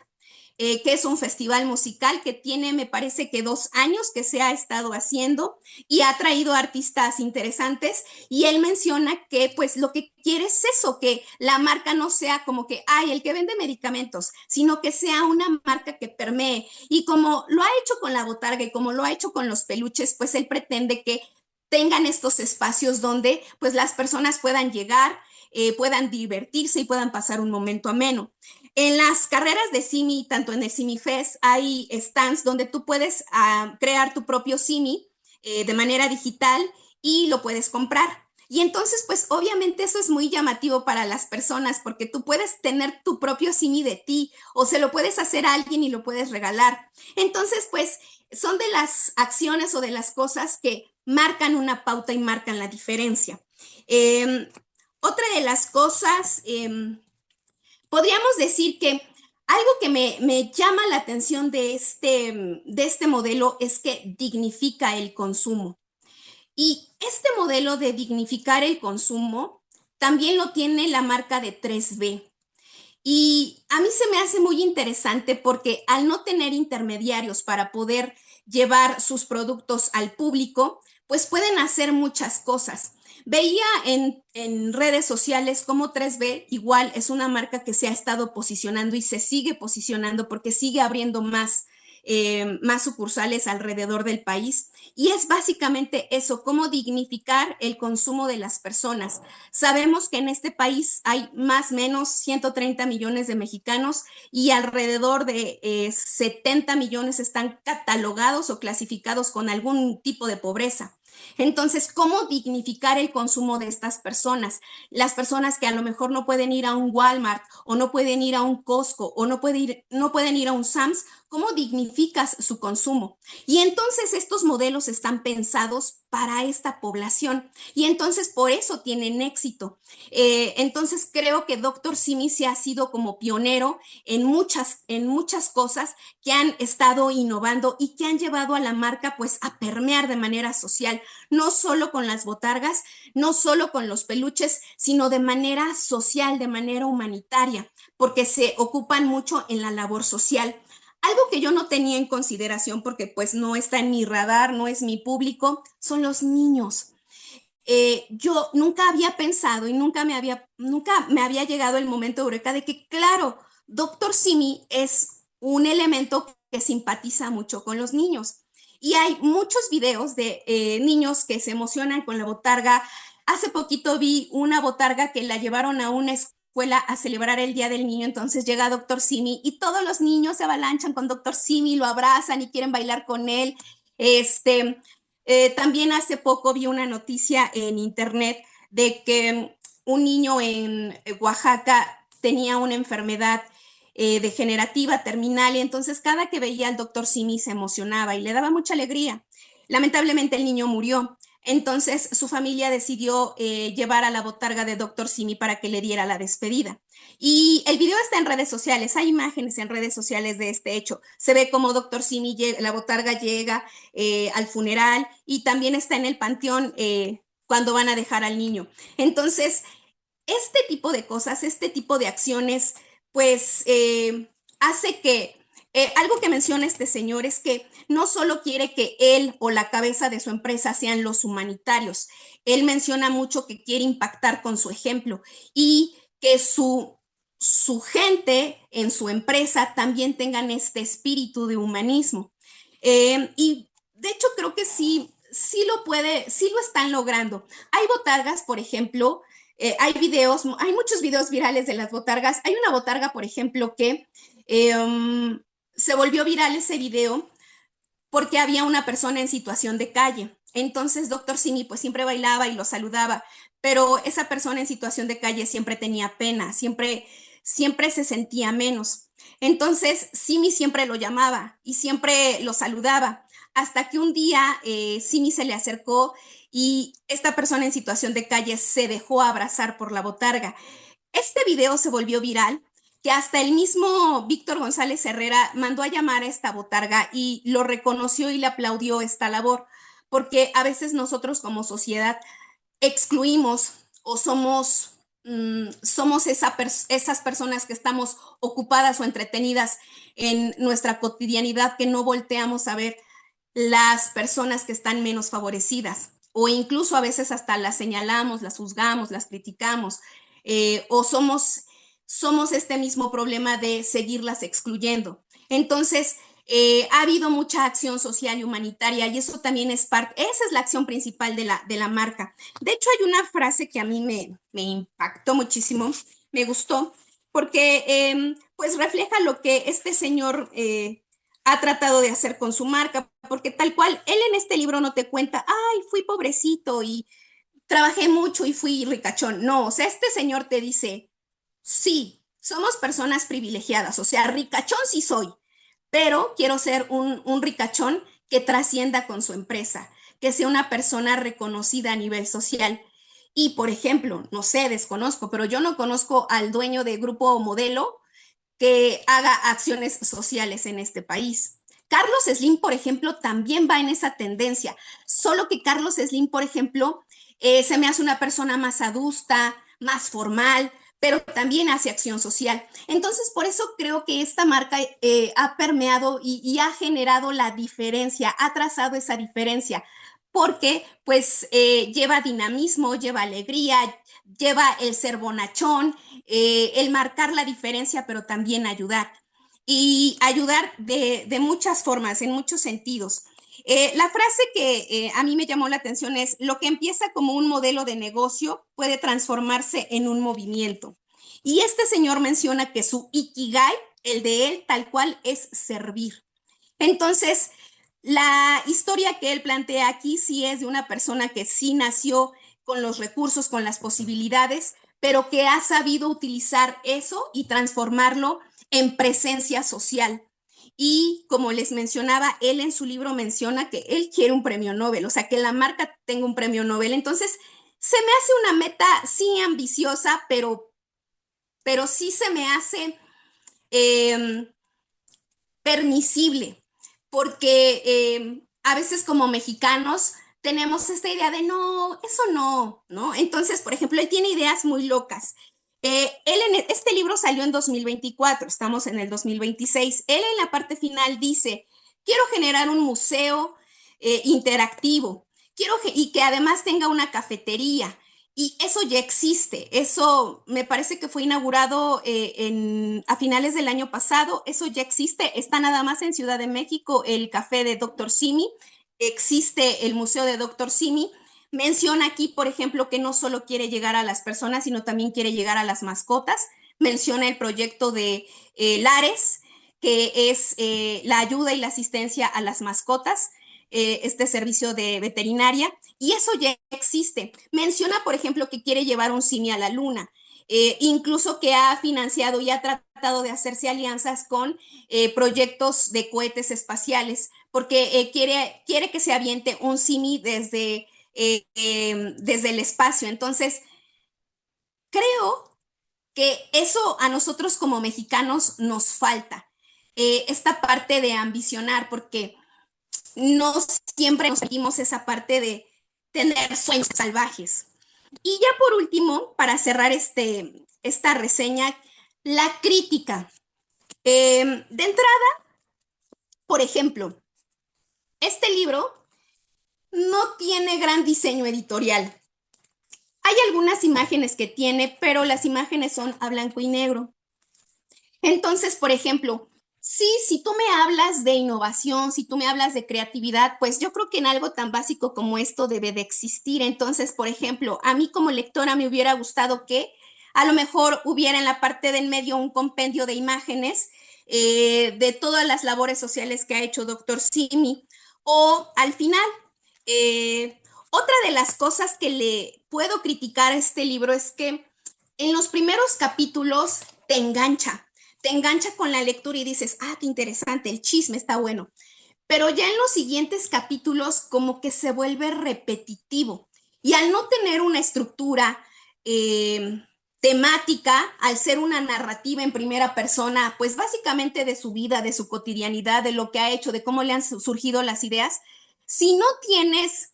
que es un festival musical que tiene, me parece que 2 años que se ha estado haciendo y ha traído artistas interesantes, y él menciona que pues lo que quiere es eso, que la marca no sea como que, ay, el que vende medicamentos, sino que sea una marca que permee, y como lo ha hecho con la botarga y como lo ha hecho con los peluches, pues él pretende que tengan estos espacios donde pues las personas puedan llegar, puedan divertirse y puedan pasar un momento ameno. En las carreras de Simi, tanto en el Simi Fest, hay stands donde tú puedes crear tu propio Simi de manera digital y lo puedes comprar. Y entonces, pues obviamente eso es muy llamativo para las personas porque tú puedes tener tu propio Simi de ti o se lo puedes hacer a alguien y lo puedes regalar. Entonces, pues son de las acciones o de las cosas que marcan una pauta y marcan la diferencia. Otra de las cosas... podríamos decir que algo que me llama la atención de este modelo es que dignifica el consumo. Y este modelo de dignificar el consumo también lo tiene la marca de 3B. Y a mí se me hace muy interesante porque al no tener intermediarios para poder llevar sus productos al público, pues pueden hacer muchas cosas. Veía en redes sociales como 3B igual es una marca que se ha estado posicionando y se sigue posicionando porque sigue abriendo más sucursales alrededor del país. Y es básicamente eso, cómo dignificar el consumo de las personas. Sabemos que en este país hay más o menos 130 millones de mexicanos y alrededor de 70 millones están catalogados o clasificados con algún tipo de pobreza. Entonces, ¿cómo dignificar el consumo de estas personas? Las personas que a lo mejor no pueden ir a un Walmart o no pueden ir a un Costco o no pueden ir a un Sam's, ¿cómo dignificas su consumo? Y entonces estos modelos están pensados para esta población y entonces por eso tienen éxito. Entonces creo que Dr. Simi se ha sido como pionero en muchas cosas que han estado innovando y que han llevado a la marca pues a permear de manera social, no solo con las botargas, no solo con los peluches, sino de manera social, de manera humanitaria, porque se ocupan mucho en la labor social. Algo que yo no tenía en consideración porque pues no está en mi radar, no es mi público, son los niños. Yo nunca había pensado y nunca me había llegado el momento eureka de que, claro, Dr. Simi es un elemento que simpatiza mucho con los niños. Y hay muchos videos de niños que se emocionan con la botarga. Hace poquito vi una botarga que la llevaron a una escuela a celebrar el Día del Niño, entonces llega Doctor Simi y todos los niños se avalanchan con Doctor Simi, lo abrazan y quieren bailar con él. También hace poco vi una noticia en internet de que un niño en Oaxaca tenía una enfermedad degenerativa terminal y entonces cada que veía al doctor Simi se emocionaba y le daba mucha alegría. Lamentablemente el niño murió. Entonces su familia decidió llevar a la botarga de Doctor Simi para que le diera la despedida. Y el video está en redes sociales, hay imágenes en redes sociales de este hecho. Se ve como Doctor Simi, la botarga llega al funeral y también está en el panteón cuando van a dejar al niño. Entonces, este tipo de cosas, este tipo de acciones, pues hace que algo que menciona este señor es que no solo quiere que él o la cabeza de su empresa sean los humanitarios, él menciona mucho que quiere impactar con su ejemplo y que su gente en su empresa también tengan este espíritu de humanismo. Y de hecho creo que sí lo puede, sí lo están logrando. Hay botargas, por ejemplo, hay videos, hay muchos videos virales de las botargas. Hay una botarga, por ejemplo, que se volvió viral ese video porque había una persona en situación de calle. Entonces, Doctor Simi pues siempre bailaba y lo saludaba, pero esa persona en situación de calle siempre tenía pena, siempre se sentía menos. Entonces, Simi siempre lo llamaba y siempre lo saludaba, hasta que un día Simi se le acercó y esta persona en situación de calle se dejó abrazar por la botarga. Este video se volvió viral, que hasta el mismo Víctor González Herrera mandó a llamar a esta botarga y lo reconoció y le aplaudió esta labor, porque a veces nosotros como sociedad excluimos o somos esas personas que estamos ocupadas o entretenidas en nuestra cotidianidad, que no volteamos a ver las personas que están menos favorecidas o incluso a veces hasta las señalamos, las juzgamos, las criticamos o somos este mismo problema de seguirlas excluyendo. Entonces, ha habido mucha acción social y humanitaria y eso también es parte, esa es la acción principal de la marca. De hecho, hay una frase que a mí me impactó muchísimo, me gustó, porque pues refleja lo que este señor ha tratado de hacer con su marca, porque tal cual, él en este libro no te cuenta, ay, fui pobrecito y trabajé mucho y fui ricachón. No, o sea, este señor te dice, sí, somos personas privilegiadas, o sea, ricachón sí soy, pero quiero ser un ricachón que trascienda con su empresa, que sea una persona reconocida a nivel social. Y, por ejemplo, no sé, desconozco, pero yo no conozco al dueño de Grupo Modelo que haga acciones sociales en este país. Carlos Slim, por ejemplo, también va en esa tendencia, solo que Carlos Slim, por ejemplo, se me hace una persona más adusta, más formal, pero también hace acción social. Entonces, por eso creo que esta marca ha permeado y ha generado la diferencia, ha trazado esa diferencia, porque pues lleva dinamismo, lleva alegría, lleva el ser bonachón, el marcar la diferencia, pero también ayudar. Y ayudar de muchas formas, en muchos sentidos. La frase que a mí me llamó la atención es, lo que empieza como un modelo de negocio puede transformarse en un movimiento. Y este señor menciona que su ikigai, el de él tal cual, es servir. Entonces, la historia que él plantea aquí sí es de una persona que sí nació con los recursos, con las posibilidades, pero que ha sabido utilizar eso y transformarlo en presencia social. Y como les mencionaba, él en su libro menciona que él quiere un premio Nobel, o sea, que la marca tenga un premio Nobel. Entonces, se me hace una meta, sí, ambiciosa, pero sí se me hace permisible, porque a veces como mexicanos tenemos esta idea de no, eso no, ¿no? Entonces, por ejemplo, él tiene ideas muy locas. Él este libro salió en 2024, estamos en el 2026. Él en la parte final dice, quiero generar un museo interactivo, y que además tenga una cafetería. Y eso ya existe, eso me parece que fue inaugurado a finales del año pasado, eso ya existe, está nada más en Ciudad de México el café de Doctor Simi, existe el museo de Doctor Simi, Menciona aquí, por ejemplo, que no solo quiere llegar a las personas, sino también quiere llegar a las mascotas. Menciona el proyecto de Lares, que es la ayuda y la asistencia a las mascotas, este servicio de veterinaria, y eso ya existe. Menciona, por ejemplo, que quiere llevar un simio a la luna, incluso que ha financiado y ha tratado de hacerse alianzas con proyectos de cohetes espaciales, porque quiere que se aviente un simi desde el espacio. Entonces, creo que eso a nosotros como mexicanos nos falta, esta parte de ambicionar, porque no siempre nos seguimos esa parte de tener sueños salvajes. Y ya por último, para cerrar esta reseña, la crítica. De entrada, por ejemplo, este libro no tiene gran diseño editorial. Hay algunas imágenes que tiene, pero las imágenes son a blanco y negro. Entonces, por ejemplo, sí, si tú me hablas de innovación, si tú me hablas de creatividad, pues yo creo que en algo tan básico como esto debe de existir. Entonces, por ejemplo, a mí como lectora me hubiera gustado que a lo mejor hubiera en la parte del medio un compendio de imágenes de todas las labores sociales que ha hecho Dr. Simi, o al final, otra de las cosas que le puedo criticar a este libro es que en los primeros capítulos te engancha con la lectura y dices, ah, qué interesante, el chisme está bueno. Pero ya en los siguientes capítulos como que se vuelve repetitivo. Y al no tener una estructura temática, al ser una narrativa en primera persona, pues básicamente de su vida, de su cotidianidad, de lo que ha hecho, de cómo le han surgido las ideas, si no tienes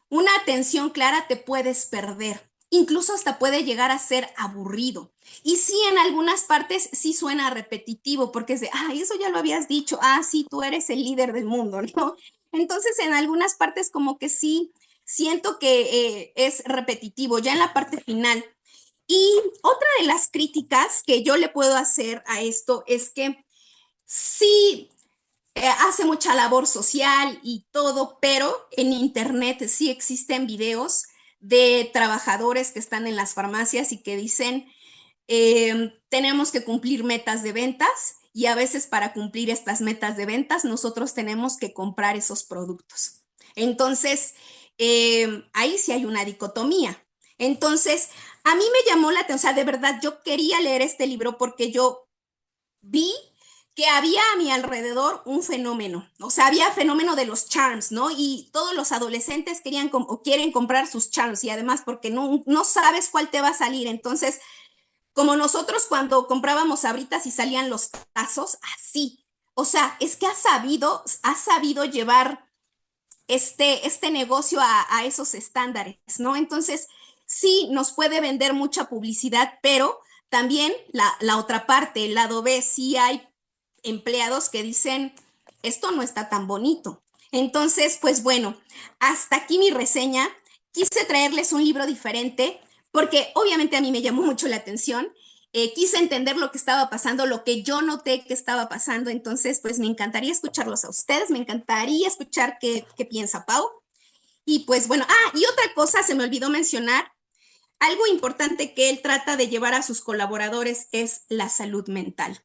una atención clara, te puedes perder. Incluso hasta puede llegar a ser aburrido. Y sí, en algunas partes sí suena repetitivo, porque es de, ah, eso ya lo habías dicho, ah, sí, tú eres el líder del mundo, ¿no? Entonces, en algunas partes como que sí, siento que es repetitivo, ya en la parte final. Y otra de las críticas que yo le puedo hacer a esto es que sí, hace mucha labor social y todo, pero en internet sí existen videos de trabajadores que están en las farmacias y que dicen, tenemos que cumplir metas de ventas y a veces para cumplir estas metas de ventas nosotros tenemos que comprar esos productos. Entonces, ahí sí hay una dicotomía. Entonces, a mí me llamó la atención, o sea, de verdad, yo quería leer este libro porque yo vi que había a mi alrededor un fenómeno, o sea, había fenómeno de los charms, ¿no? Y todos los adolescentes querían o quieren comprar sus charms y además porque no sabes cuál te va a salir, entonces como nosotros cuando comprábamos sabritas y salían los tazos, así. O sea, es que ha sabido llevar este negocio a esos estándares, ¿no? Entonces, sí, nos puede vender mucha publicidad, pero también la otra parte, el lado B, sí hay empleados que dicen, esto no está tan bonito. Entonces, pues bueno, hasta aquí mi reseña. Quise traerles un libro diferente porque obviamente a mí me llamó mucho la atención. Quise entender lo que estaba pasando, lo que yo noté que estaba pasando. Entonces, pues me encantaría escucharlos a ustedes, me encantaría escuchar qué piensa Pau. Y pues bueno, y otra cosa se me olvidó mencionar, algo importante que él trata de llevar a sus colaboradores es la salud mental.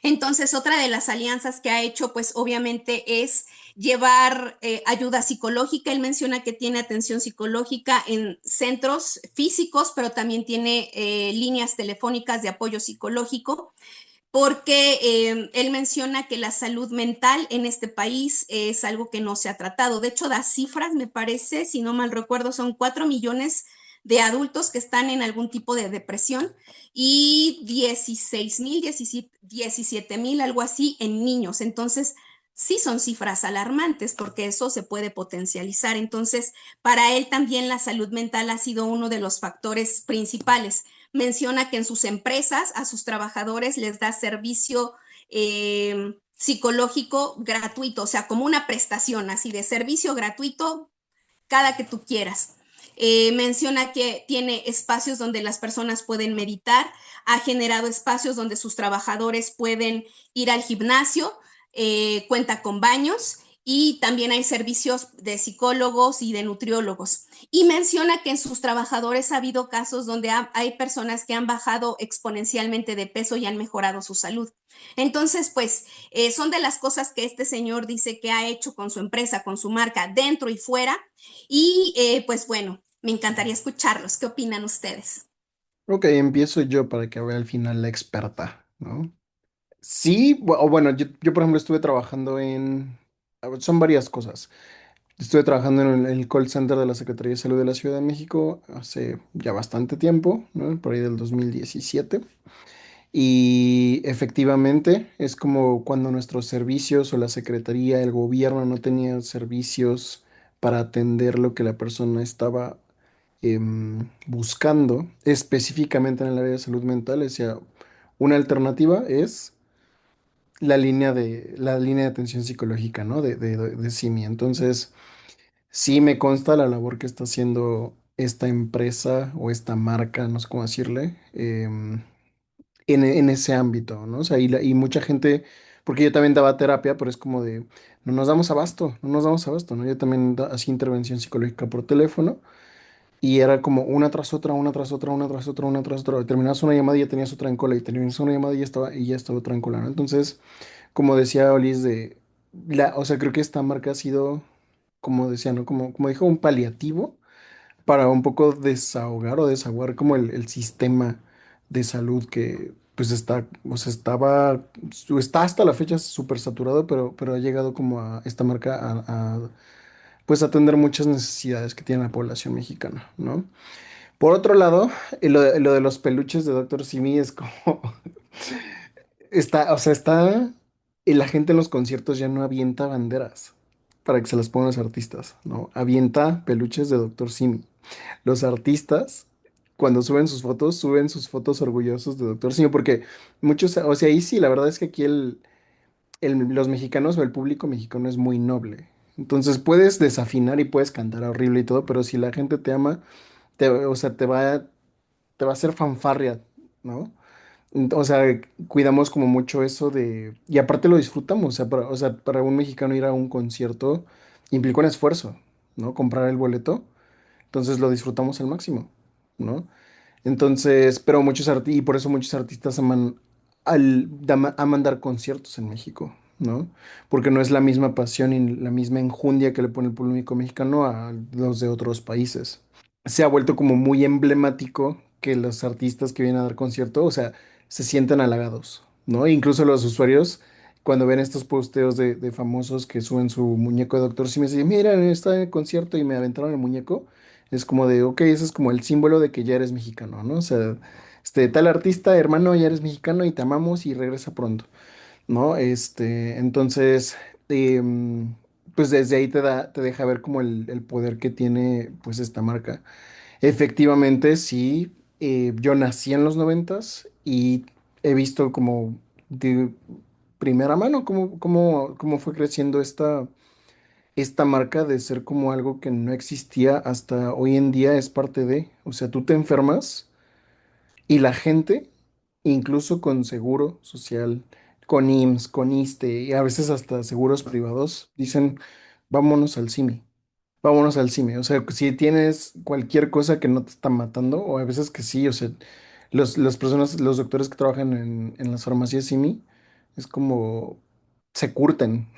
Entonces, otra de las alianzas que ha hecho, pues obviamente es llevar ayuda psicológica. Él menciona que tiene atención psicológica en centros físicos, pero también tiene líneas telefónicas de apoyo psicológico, porque él menciona que la salud mental en este país es algo que no se ha tratado. De hecho, da cifras, me parece, si no mal recuerdo, son 4 millones de adultos que están en algún tipo de depresión y 16,000, 17,000, algo así, en niños. Entonces, sí son cifras alarmantes porque eso se puede potencializar. Entonces, para él también la salud mental ha sido uno de los factores principales. Menciona que en sus empresas a sus trabajadores les da servicio psicológico gratuito, o sea, como una prestación así de servicio gratuito cada que tú quieras. Menciona que tiene espacios donde las personas pueden meditar, ha generado espacios donde sus trabajadores pueden ir al gimnasio, cuenta con baños y también hay servicios de psicólogos y de nutriólogos. Y menciona que en sus trabajadores ha habido casos donde hay personas que han bajado exponencialmente de peso y han mejorado su salud. Entonces, pues son de las cosas que este señor dice que ha hecho con su empresa, con su marca, dentro y fuera. Y pues bueno, me encantaría escucharlos. ¿Qué opinan ustedes? Ok, empiezo yo para que vea al final la experta, ¿no? Sí, o bueno, yo, por ejemplo estuve trabajando a ver, son varias cosas. Estuve trabajando en el call center de la Secretaría de Salud de la Ciudad de México hace ya bastante tiempo, ¿no? Por ahí del 2017. Y efectivamente es como cuando nuestros servicios o la Secretaría, el gobierno no tenía servicios para atender lo que la persona estaba buscando, específicamente en el área de salud mental. O sea, una alternativa es la línea de atención psicológica, ¿no? De CIMI. Entonces, sí me consta la labor que está haciendo esta empresa o esta marca, no sé cómo decirle, en ese ámbito, ¿no? O sea, y mucha gente, porque yo también daba terapia, pero es como de, no nos damos abasto, no nos damos abasto, ¿no? Yo también hacía intervención psicológica por teléfono y era como una tras otra, una tras otra, una tras otra, una tras otra. Terminabas una llamada y ya tenías otra en cola, y terminabas una llamada y ya estaba otra en cola, ¿no? Entonces, como decía Olis, o sea, creo que esta marca ha sido, como decía, ¿no? Como dijo, un paliativo para un poco desahogar o desaguar como el sistema de salud que pues está, o sea, está hasta la fecha súper saturado, pero ha llegado como a esta marca pues atender muchas necesidades que tiene la población mexicana, ¿no? Por otro lado, lo de los peluches de Doctor Simi es como, o sea, y la gente en los conciertos ya no avienta banderas para que se las pongan los artistas, ¿no? Avienta peluches de Doctor Simi. Los artistas, cuando suben sus fotos orgullosos de Doctor Simi, porque muchos, o sea, ahí sí, la verdad es que aquí los mexicanos o el público mexicano es muy noble. Entonces puedes desafinar y puedes cantar horrible y todo, pero si la gente te ama, o sea, te va a hacer fanfarria, ¿no? O sea, cuidamos como mucho eso de... Y aparte lo disfrutamos, o sea, para un mexicano ir a un concierto implica un esfuerzo, ¿no? Comprar el boleto, entonces lo disfrutamos al máximo, ¿no? Entonces, pero y por eso muchos artistas aman dar conciertos en México, ¿no? Porque no es la misma pasión y la misma enjundia que le pone el público mexicano a los de otros países. Se ha vuelto como muy emblemático que los artistas que vienen a dar concierto, o sea, se sienten halagados, ¿no? Incluso los usuarios, cuando ven estos posteos de famosos que suben su muñeco de Doctor Simi, dicen, mira, está en el concierto y me aventaron el muñeco, es como de, ok, ese es como el símbolo de que ya eres mexicano, ¿no? O sea, tal artista, hermano, ya eres mexicano y te amamos y regresa pronto, ¿no? Entonces, em, pues desde ahí te deja ver como el poder que tiene, pues, esta marca. Efectivamente, sí, yo nací en los noventas y he visto como de primera mano cómo fue creciendo esta marca de ser como algo que no existía hasta hoy en día es parte de, o sea, tú te enfermas y la gente, incluso con seguro social, con IMSS, con ISSSTE y a veces hasta seguros privados, dicen, vámonos al CIMI. Vámonos al cine. O sea, si tienes cualquier cosa que no te está matando, o a veces que sí, o sea, las personas, los doctores que trabajan en las farmacias CIMI, es como se curten,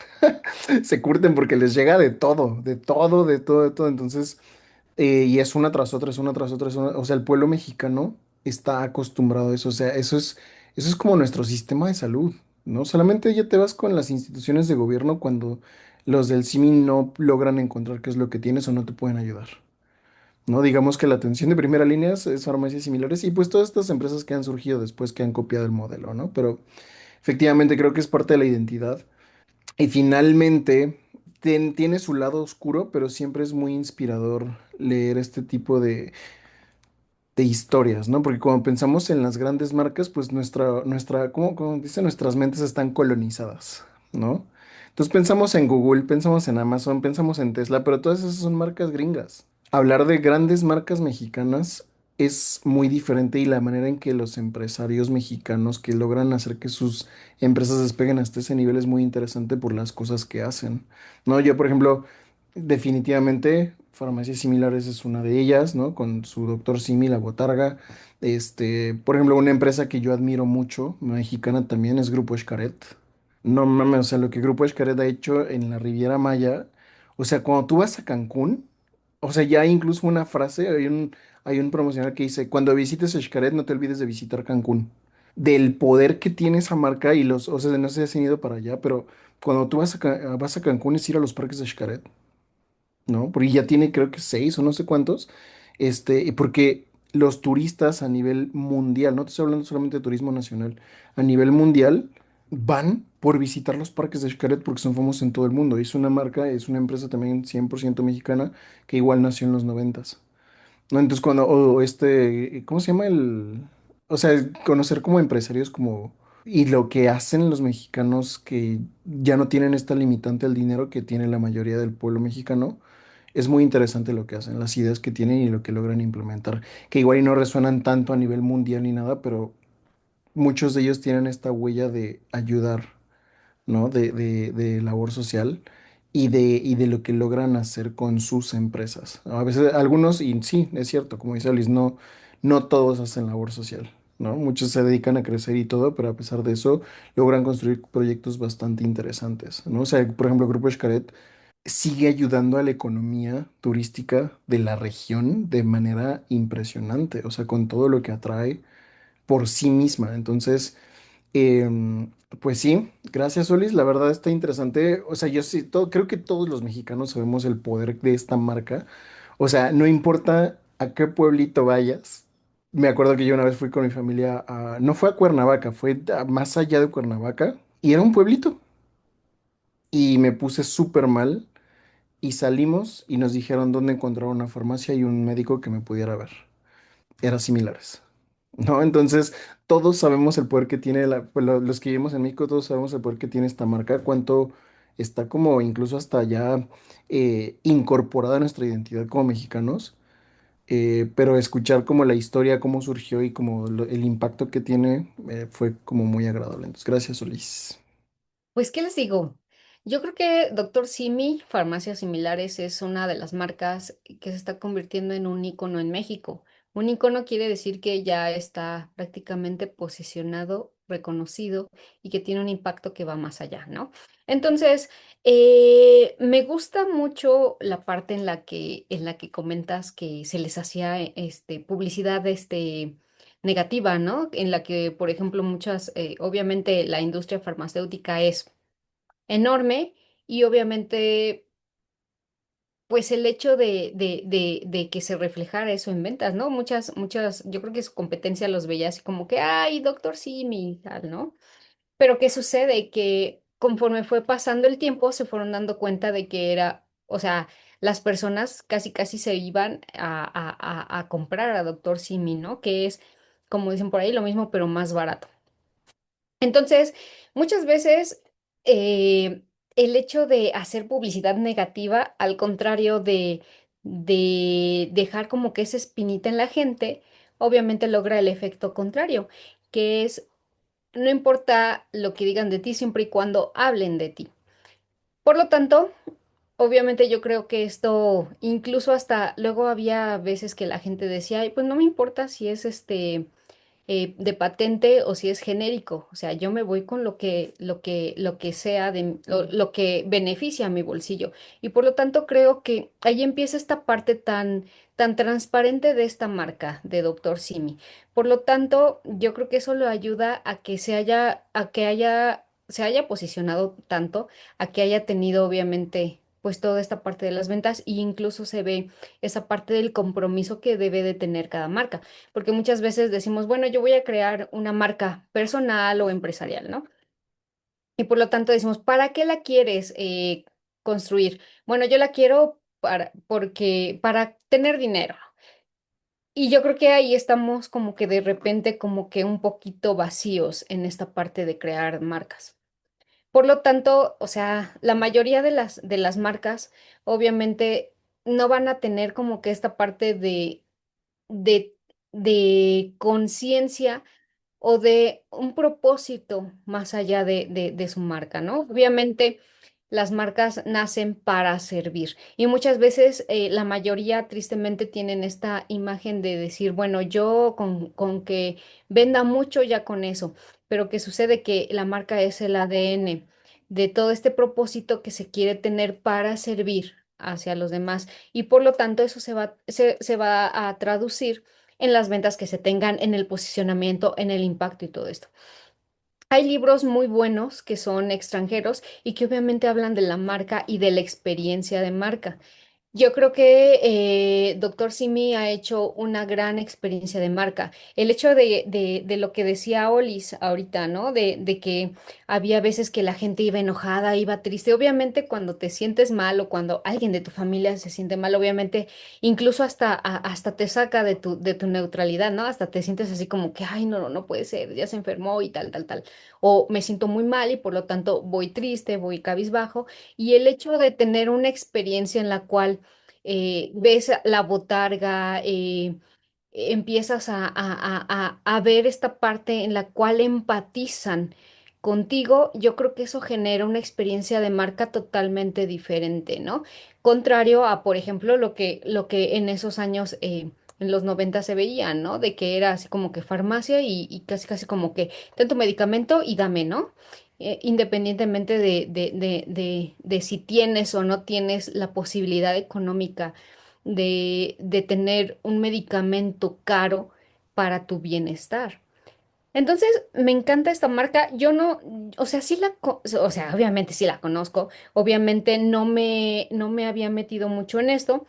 se curten porque les llega de todo, de todo, de todo, de todo. Entonces, y es una tras otra, es una tras otra, o sea, el pueblo mexicano está acostumbrado a eso. O sea, eso es como nuestro sistema de salud, ¿no? Solamente ya te vas con las instituciones de gobierno cuando los del CIMI no logran encontrar qué es lo que tienes o no te pueden ayudar, ¿no? Digamos que la atención de primera línea es farmacias similares y pues todas estas empresas que han surgido después que han copiado el modelo, ¿no? Pero efectivamente creo que es parte de la identidad. Y finalmente tiene su lado oscuro, pero siempre es muy inspirador leer este tipo de historias, ¿no? Porque cuando pensamos en las grandes marcas, pues como dice, nuestras mentes están colonizadas, ¿no? Entonces pensamos en Google, pensamos en Amazon, pensamos en Tesla, pero todas esas son marcas gringas. Hablar de grandes marcas mexicanas es muy diferente y la manera en que los empresarios mexicanos que logran hacer que sus empresas despeguen hasta ese nivel es muy interesante por las cosas que hacen. No, yo, por ejemplo, definitivamente farmacias similares es una de ellas, ¿no? Con su doctor Simi, la Botarga. Por ejemplo, una empresa que yo admiro mucho, mexicana también, es Grupo Xcaret. No mames, o sea, lo que Grupo Xcaret ha hecho en la Riviera Maya, o sea, cuando tú vas a Cancún, o sea, ya hay incluso una frase, hay un promocional que dice, cuando visites Xcaret no te olvides de visitar Cancún. Del poder que tiene esa marca y o sea, no sé si han ido para allá, pero cuando tú vas a Cancún es ir a los parques de Xcaret, ¿no? Porque ya tiene creo que 6 o no sé cuántos, y porque los turistas a nivel mundial, no te estoy hablando solamente de turismo nacional, a nivel mundial van por visitar los parques de Xcaret porque son famosos en todo el mundo. Y es una marca, es una empresa también 100% mexicana que igual nació en los noventas. ¿No? Entonces ¿cómo se llama o sea, conocer como empresarios como, y lo que hacen los mexicanos que ya no tienen esta limitante al dinero que tiene la mayoría del pueblo mexicano, es muy interesante lo que hacen, las ideas que tienen y lo que logran implementar, que igual y no resuenan tanto a nivel mundial ni nada, pero muchos de ellos tienen esta huella de ayudar, ¿no? De labor social y de lo que logran hacer con sus empresas. A veces algunos, y sí, es cierto, como dice Alice, no todos hacen labor social, ¿no? Muchos se dedican a crecer y todo, pero a pesar de eso logran construir proyectos bastante interesantes, ¿no? O sea, por ejemplo, Grupo Xcaret sigue ayudando a la economía turística de la región de manera impresionante, o sea, con todo lo que atrae por sí misma. Entonces, Em, pues sí, gracias, Solis. La verdad está interesante. O sea, yo sí, creo que todos los mexicanos sabemos el poder de esta marca. O sea, no importa a qué pueblito vayas. Me acuerdo que yo una vez fui con mi familia no fue a Cuernavaca, fue más allá de Cuernavaca y era un pueblito. Y me puse súper mal y salimos y nos dijeron dónde encontrar una farmacia y un médico que me pudiera ver. Eran similares. ¿No? Entonces, todos sabemos el poder que tiene, pues, los que vivimos en México, todos sabemos el poder que tiene esta marca, cuánto está como incluso hasta ya incorporada a nuestra identidad como mexicanos, pero escuchar como la historia, cómo surgió y como el impacto que tiene, fue como muy agradable. Entonces, gracias, Solís. Pues, ¿qué les digo? Yo creo que Doctor Simi, Farmacias Similares, es una de las marcas que se está convirtiendo en un icono en México. Un icono quiere decir que ya está prácticamente posicionado, reconocido y que tiene un impacto que va más allá, ¿no? Entonces, me gusta mucho la parte en la que comentas que se les hacía publicidad negativa, ¿no? En la que, por ejemplo, obviamente la industria farmacéutica es enorme y obviamente, pues el hecho de que se reflejara eso en ventas, ¿no? Yo creo que su competencia los veía así como que, ay, doctor Simi, y tal, ¿no? Pero ¿qué sucede? Que conforme fue pasando el tiempo, se fueron dando cuenta de que o sea, las personas casi casi se iban a comprar a doctor Simi, ¿no? Que es, como dicen por ahí, lo mismo, pero más barato. Entonces, muchas veces eh, el hecho de hacer publicidad negativa, al contrario de dejar como que esa espinita en la gente, obviamente logra el efecto contrario, que es, no importa lo que digan de ti, siempre y cuando hablen de ti. Por lo tanto, obviamente yo creo que esto, incluso hasta luego había veces que la gente decía, "Ay, pues no me importa si es de patente o si es genérico. O sea, yo me voy con lo que sea lo que beneficia a mi bolsillo. Y por lo tanto creo que ahí empieza esta parte tan transparente de esta marca de Doctor Simi. Por lo tanto, yo creo que eso lo ayuda a que se haya posicionado tanto, a que haya tenido obviamente pues toda esta parte de las ventas e incluso se ve esa parte del compromiso que debe de tener cada marca porque muchas veces decimos, bueno, yo voy a crear una marca personal o empresarial, ¿no? Y por lo tanto decimos, ¿para qué la quieres construir? Bueno, yo la quiero para tener dinero. Y yo creo que ahí estamos como que de repente como que un poquito vacíos en esta parte de crear marcas. Por lo tanto, o sea, la mayoría de las marcas obviamente no van a tener como que esta parte de de conciencia o de un propósito más allá de su marca, ¿no? Obviamente las marcas nacen para servir y muchas veces la mayoría tristemente tienen esta imagen de decir, bueno, yo con que venda mucho ya con eso, pero ¿qué sucede? Que la marca es el ADN de todo este propósito que se quiere tener para servir hacia los demás y por lo tanto eso se va a traducir en las ventas que se tengan, en el posicionamiento, en el impacto y todo esto. Hay libros muy buenos que son extranjeros y que obviamente hablan de la marca y de la experiencia de marca. Yo creo que Doctor Simi ha hecho una gran experiencia de marca. El hecho de lo que decía Olis ahorita, ¿no? De que había veces que la gente iba enojada, iba triste. Obviamente cuando te sientes mal o cuando alguien de tu familia se siente mal, obviamente incluso hasta te saca de tu neutralidad, ¿no? Hasta te sientes así como que, ay, no, no, no puede ser, ya se enfermó y tal, tal, tal. O me siento muy mal y por lo tanto voy triste, voy cabizbajo. Y el hecho de tener una experiencia en la cual ves la botarga, empiezas a ver esta parte en la cual empatizan contigo, yo creo que eso genera una experiencia de marca totalmente diferente, ¿no? Contrario a, por ejemplo, lo que en esos años, en los 90 se veía, ¿no? De que era así como que farmacia y casi casi como que tanto medicamento y dame, ¿no? Independientemente de si tienes o no tienes la posibilidad económica de tener un medicamento caro para tu bienestar. Entonces, me encanta esta marca. Yo no, o sea, o sea, obviamente sí la conozco. Obviamente no me había metido mucho en esto,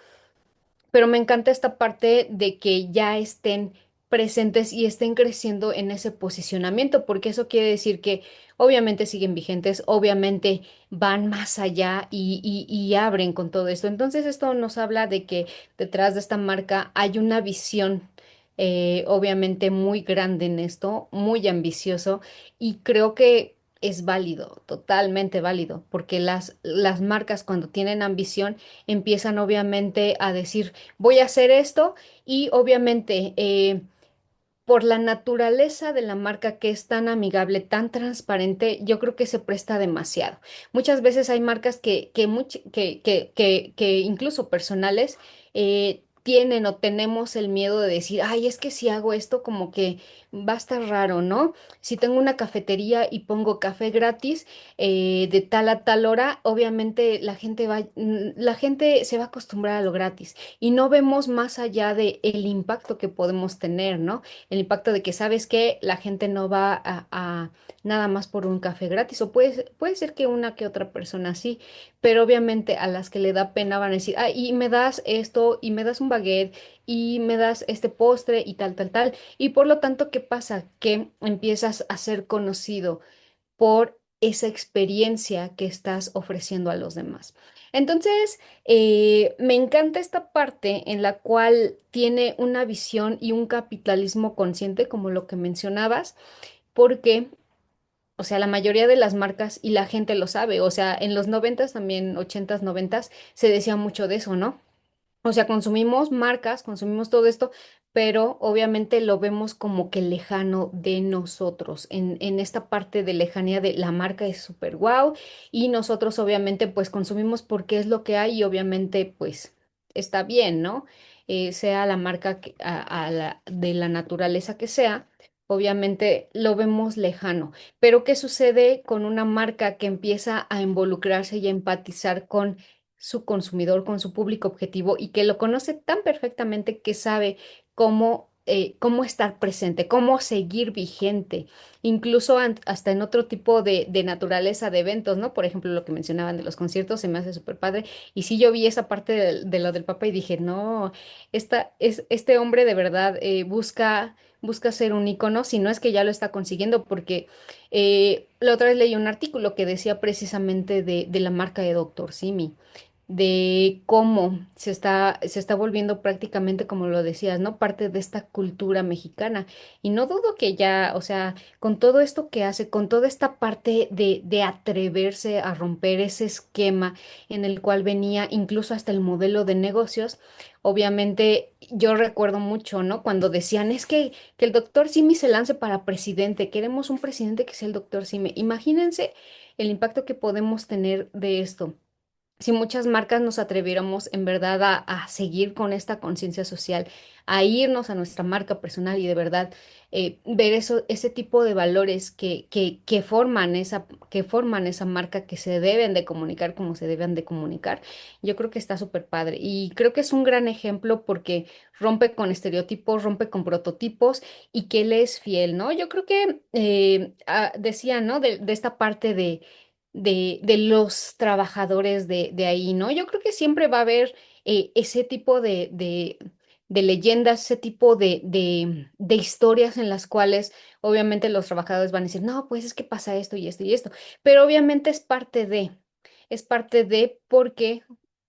pero me encanta esta parte de que ya estén presentes y estén creciendo en ese posicionamiento, porque eso quiere decir que obviamente siguen vigentes, obviamente van más allá y abren con todo esto. Entonces, esto nos habla de que detrás de esta marca hay una visión. Obviamente muy grande en esto, muy ambicioso y creo que es válido, totalmente válido, porque las marcas cuando tienen ambición empiezan obviamente a decir, voy a hacer esto y obviamente por la naturaleza de la marca que es tan amigable, tan transparente, yo creo que se presta demasiado. Muchas veces hay marcas que incluso personales tienen o tenemos el miedo de decir, ay, es que si hago esto como que va a estar raro, ¿no? Si tengo una cafetería y pongo café gratis de tal a tal hora, obviamente la gente se va a acostumbrar a lo gratis y no vemos más allá de el impacto que podemos tener, ¿no? El impacto de que sabes que la gente no va a nada más por un café gratis, o puede ser que una que otra persona sí, pero obviamente a las que le da pena van a decir, ah, y me das esto, y me das un baguette, y me das este postre, y tal, tal, tal. Y por lo tanto, ¿qué pasa? Que empiezas a ser conocido por esa experiencia que estás ofreciendo a los demás. Entonces, me encanta esta parte en la cual tiene una visión y un capitalismo consciente, como lo que mencionabas, porque, o sea, la mayoría de las marcas y la gente lo sabe, o sea, en los noventas también, ochentas, noventas, se decía mucho de eso, ¿no? O sea, consumimos marcas, consumimos todo esto, pero obviamente lo vemos como que lejano de nosotros. En esta parte de lejanía de la marca es súper guau y nosotros obviamente pues consumimos porque es lo que hay y obviamente pues está bien, ¿no? Sea la marca de la naturaleza que sea, obviamente lo vemos lejano. Pero ¿qué sucede con una marca que empieza a involucrarse y a empatizar con su consumidor, con su público objetivo y que lo conoce tan perfectamente que sabe cómo estar presente, cómo seguir vigente, incluso hasta en otro tipo de naturaleza de eventos, ¿no? Por ejemplo, lo que mencionaban de los conciertos se me hace súper padre. Y sí, yo vi esa parte de lo del Papa y dije, no, este hombre de verdad busca ser un ícono, si no es que ya lo está consiguiendo, porque la otra vez leí un artículo que decía precisamente de la marca de Doctor Simi de cómo se está volviendo prácticamente, como lo decías, ¿no? Parte de esta cultura mexicana. Y no dudo que ya, o sea, con todo esto que hace, con toda esta parte de atreverse a romper ese esquema en el cual venía incluso hasta el modelo de negocios, obviamente yo recuerdo mucho, ¿no? Cuando decían, es que el doctor Simi se lance para presidente, queremos un presidente que sea el doctor Simi. Imagínense el impacto que podemos tener de esto si muchas marcas nos atreviéramos en verdad a seguir con esta conciencia social, a irnos a nuestra marca personal y de verdad ver eso, ese tipo de valores que forman esa marca que se deben de comunicar como se deben de comunicar, yo creo que está súper padre. Y creo que es un gran ejemplo porque rompe con estereotipos, rompe con prototipos y que él es fiel, ¿no? Yo creo que decía, ¿no? De esta parte de los trabajadores de ahí, ¿no? Yo creo que siempre va a haber ese tipo de leyendas, ese tipo de historias en las cuales obviamente los trabajadores van a decir, no, pues es que pasa esto y esto y esto, pero obviamente es parte de porque,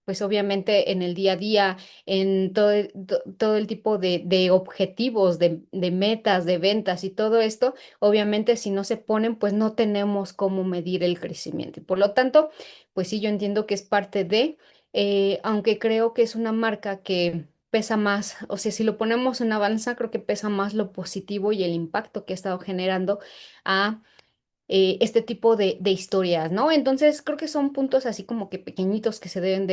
pues obviamente en el día a día, en todo el tipo de objetivos, de metas, de ventas y todo esto. Obviamente, si no se ponen, pues no tenemos cómo medir el crecimiento. Y por lo tanto, pues sí, yo entiendo que es parte aunque creo que es una marca que pesa más, o sea, si lo ponemos en una balanza, creo que pesa más lo positivo y el impacto que ha estado generando a este tipo de historias, ¿no? Entonces, creo que son puntos así como que pequeñitos que se deben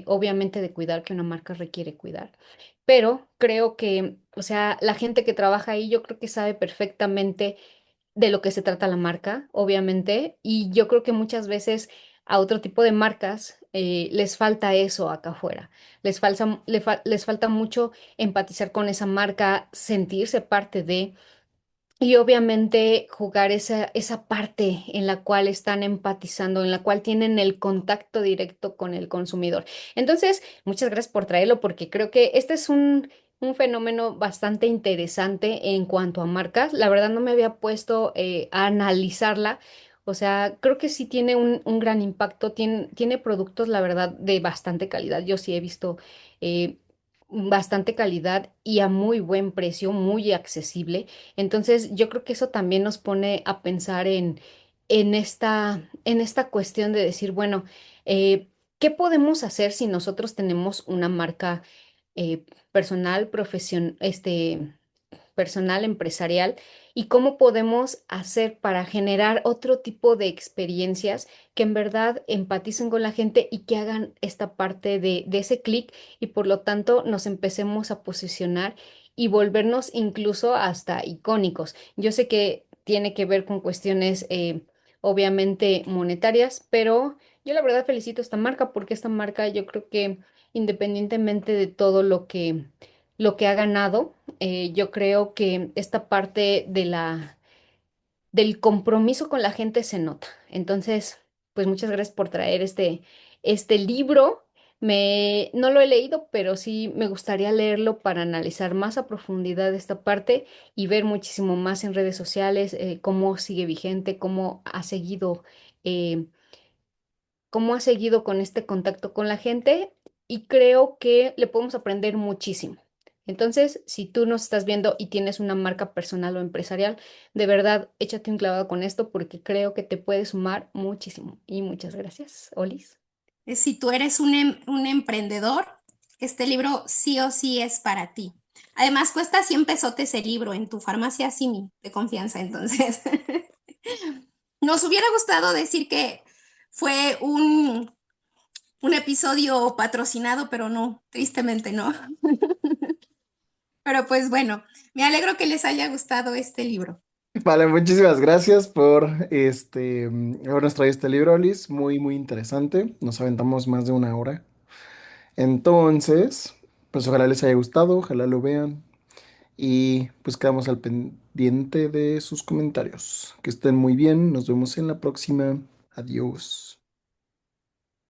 obviamente, de cuidar, que una marca requiere cuidar. Pero creo que, o sea, la gente que trabaja ahí, yo creo que sabe perfectamente de lo que se trata la marca, obviamente, y yo creo que muchas veces a otro tipo de marcas les falta eso acá afuera, les falta mucho empatizar con esa marca, sentirse parte de, y obviamente jugar esa parte en la cual están empatizando, en la cual tienen el contacto directo con el consumidor. Entonces, muchas gracias por traerlo porque creo que este es un fenómeno bastante interesante en cuanto a marcas. La verdad no me había puesto a analizarla. O sea, creo que sí tiene un gran impacto, tiene productos, la verdad, de bastante calidad. Yo sí he visto bastante calidad y a muy buen precio, muy accesible. Entonces, yo creo que eso también nos pone a pensar en esta cuestión de decir, bueno, ¿qué podemos hacer si nosotros tenemos una marca personal, personal, empresarial, y cómo podemos hacer para generar otro tipo de experiencias que en verdad empaticen con la gente y que hagan esta parte de ese clic y por lo tanto nos empecemos a posicionar y volvernos incluso hasta icónicos. Yo sé que tiene que ver con cuestiones obviamente monetarias, pero yo la verdad felicito a esta marca porque esta marca yo creo que independientemente de todo lo que ha ganado, yo creo que esta parte del compromiso con la gente se nota. Entonces, pues muchas gracias por traer este libro. No lo he leído, pero sí me gustaría leerlo para analizar más a profundidad esta parte y ver muchísimo más en redes sociales cómo sigue vigente, eh, cómo ha seguido con este contacto con la gente y creo que le podemos aprender muchísimo. Entonces, si tú nos estás viendo y tienes una marca personal o empresarial, de verdad, échate un clavado con esto porque creo que te puede sumar muchísimo. Y muchas gracias, Olis. Si tú eres un emprendedor, este libro sí o sí es para ti. Además, cuesta 100 pesotes el libro en tu farmacia Simi de confianza. Entonces, nos hubiera gustado decir que fue un episodio patrocinado, pero no, tristemente no. Pero pues bueno, me alegro que les haya gustado este libro. Vale, muchísimas gracias por habernos traído este libro, Liz. Muy, muy interesante. Nos aventamos más de una hora. Entonces, pues ojalá les haya gustado, ojalá lo vean. Y pues quedamos al pendiente de sus comentarios. Que estén muy bien. Nos vemos en la próxima. Adiós.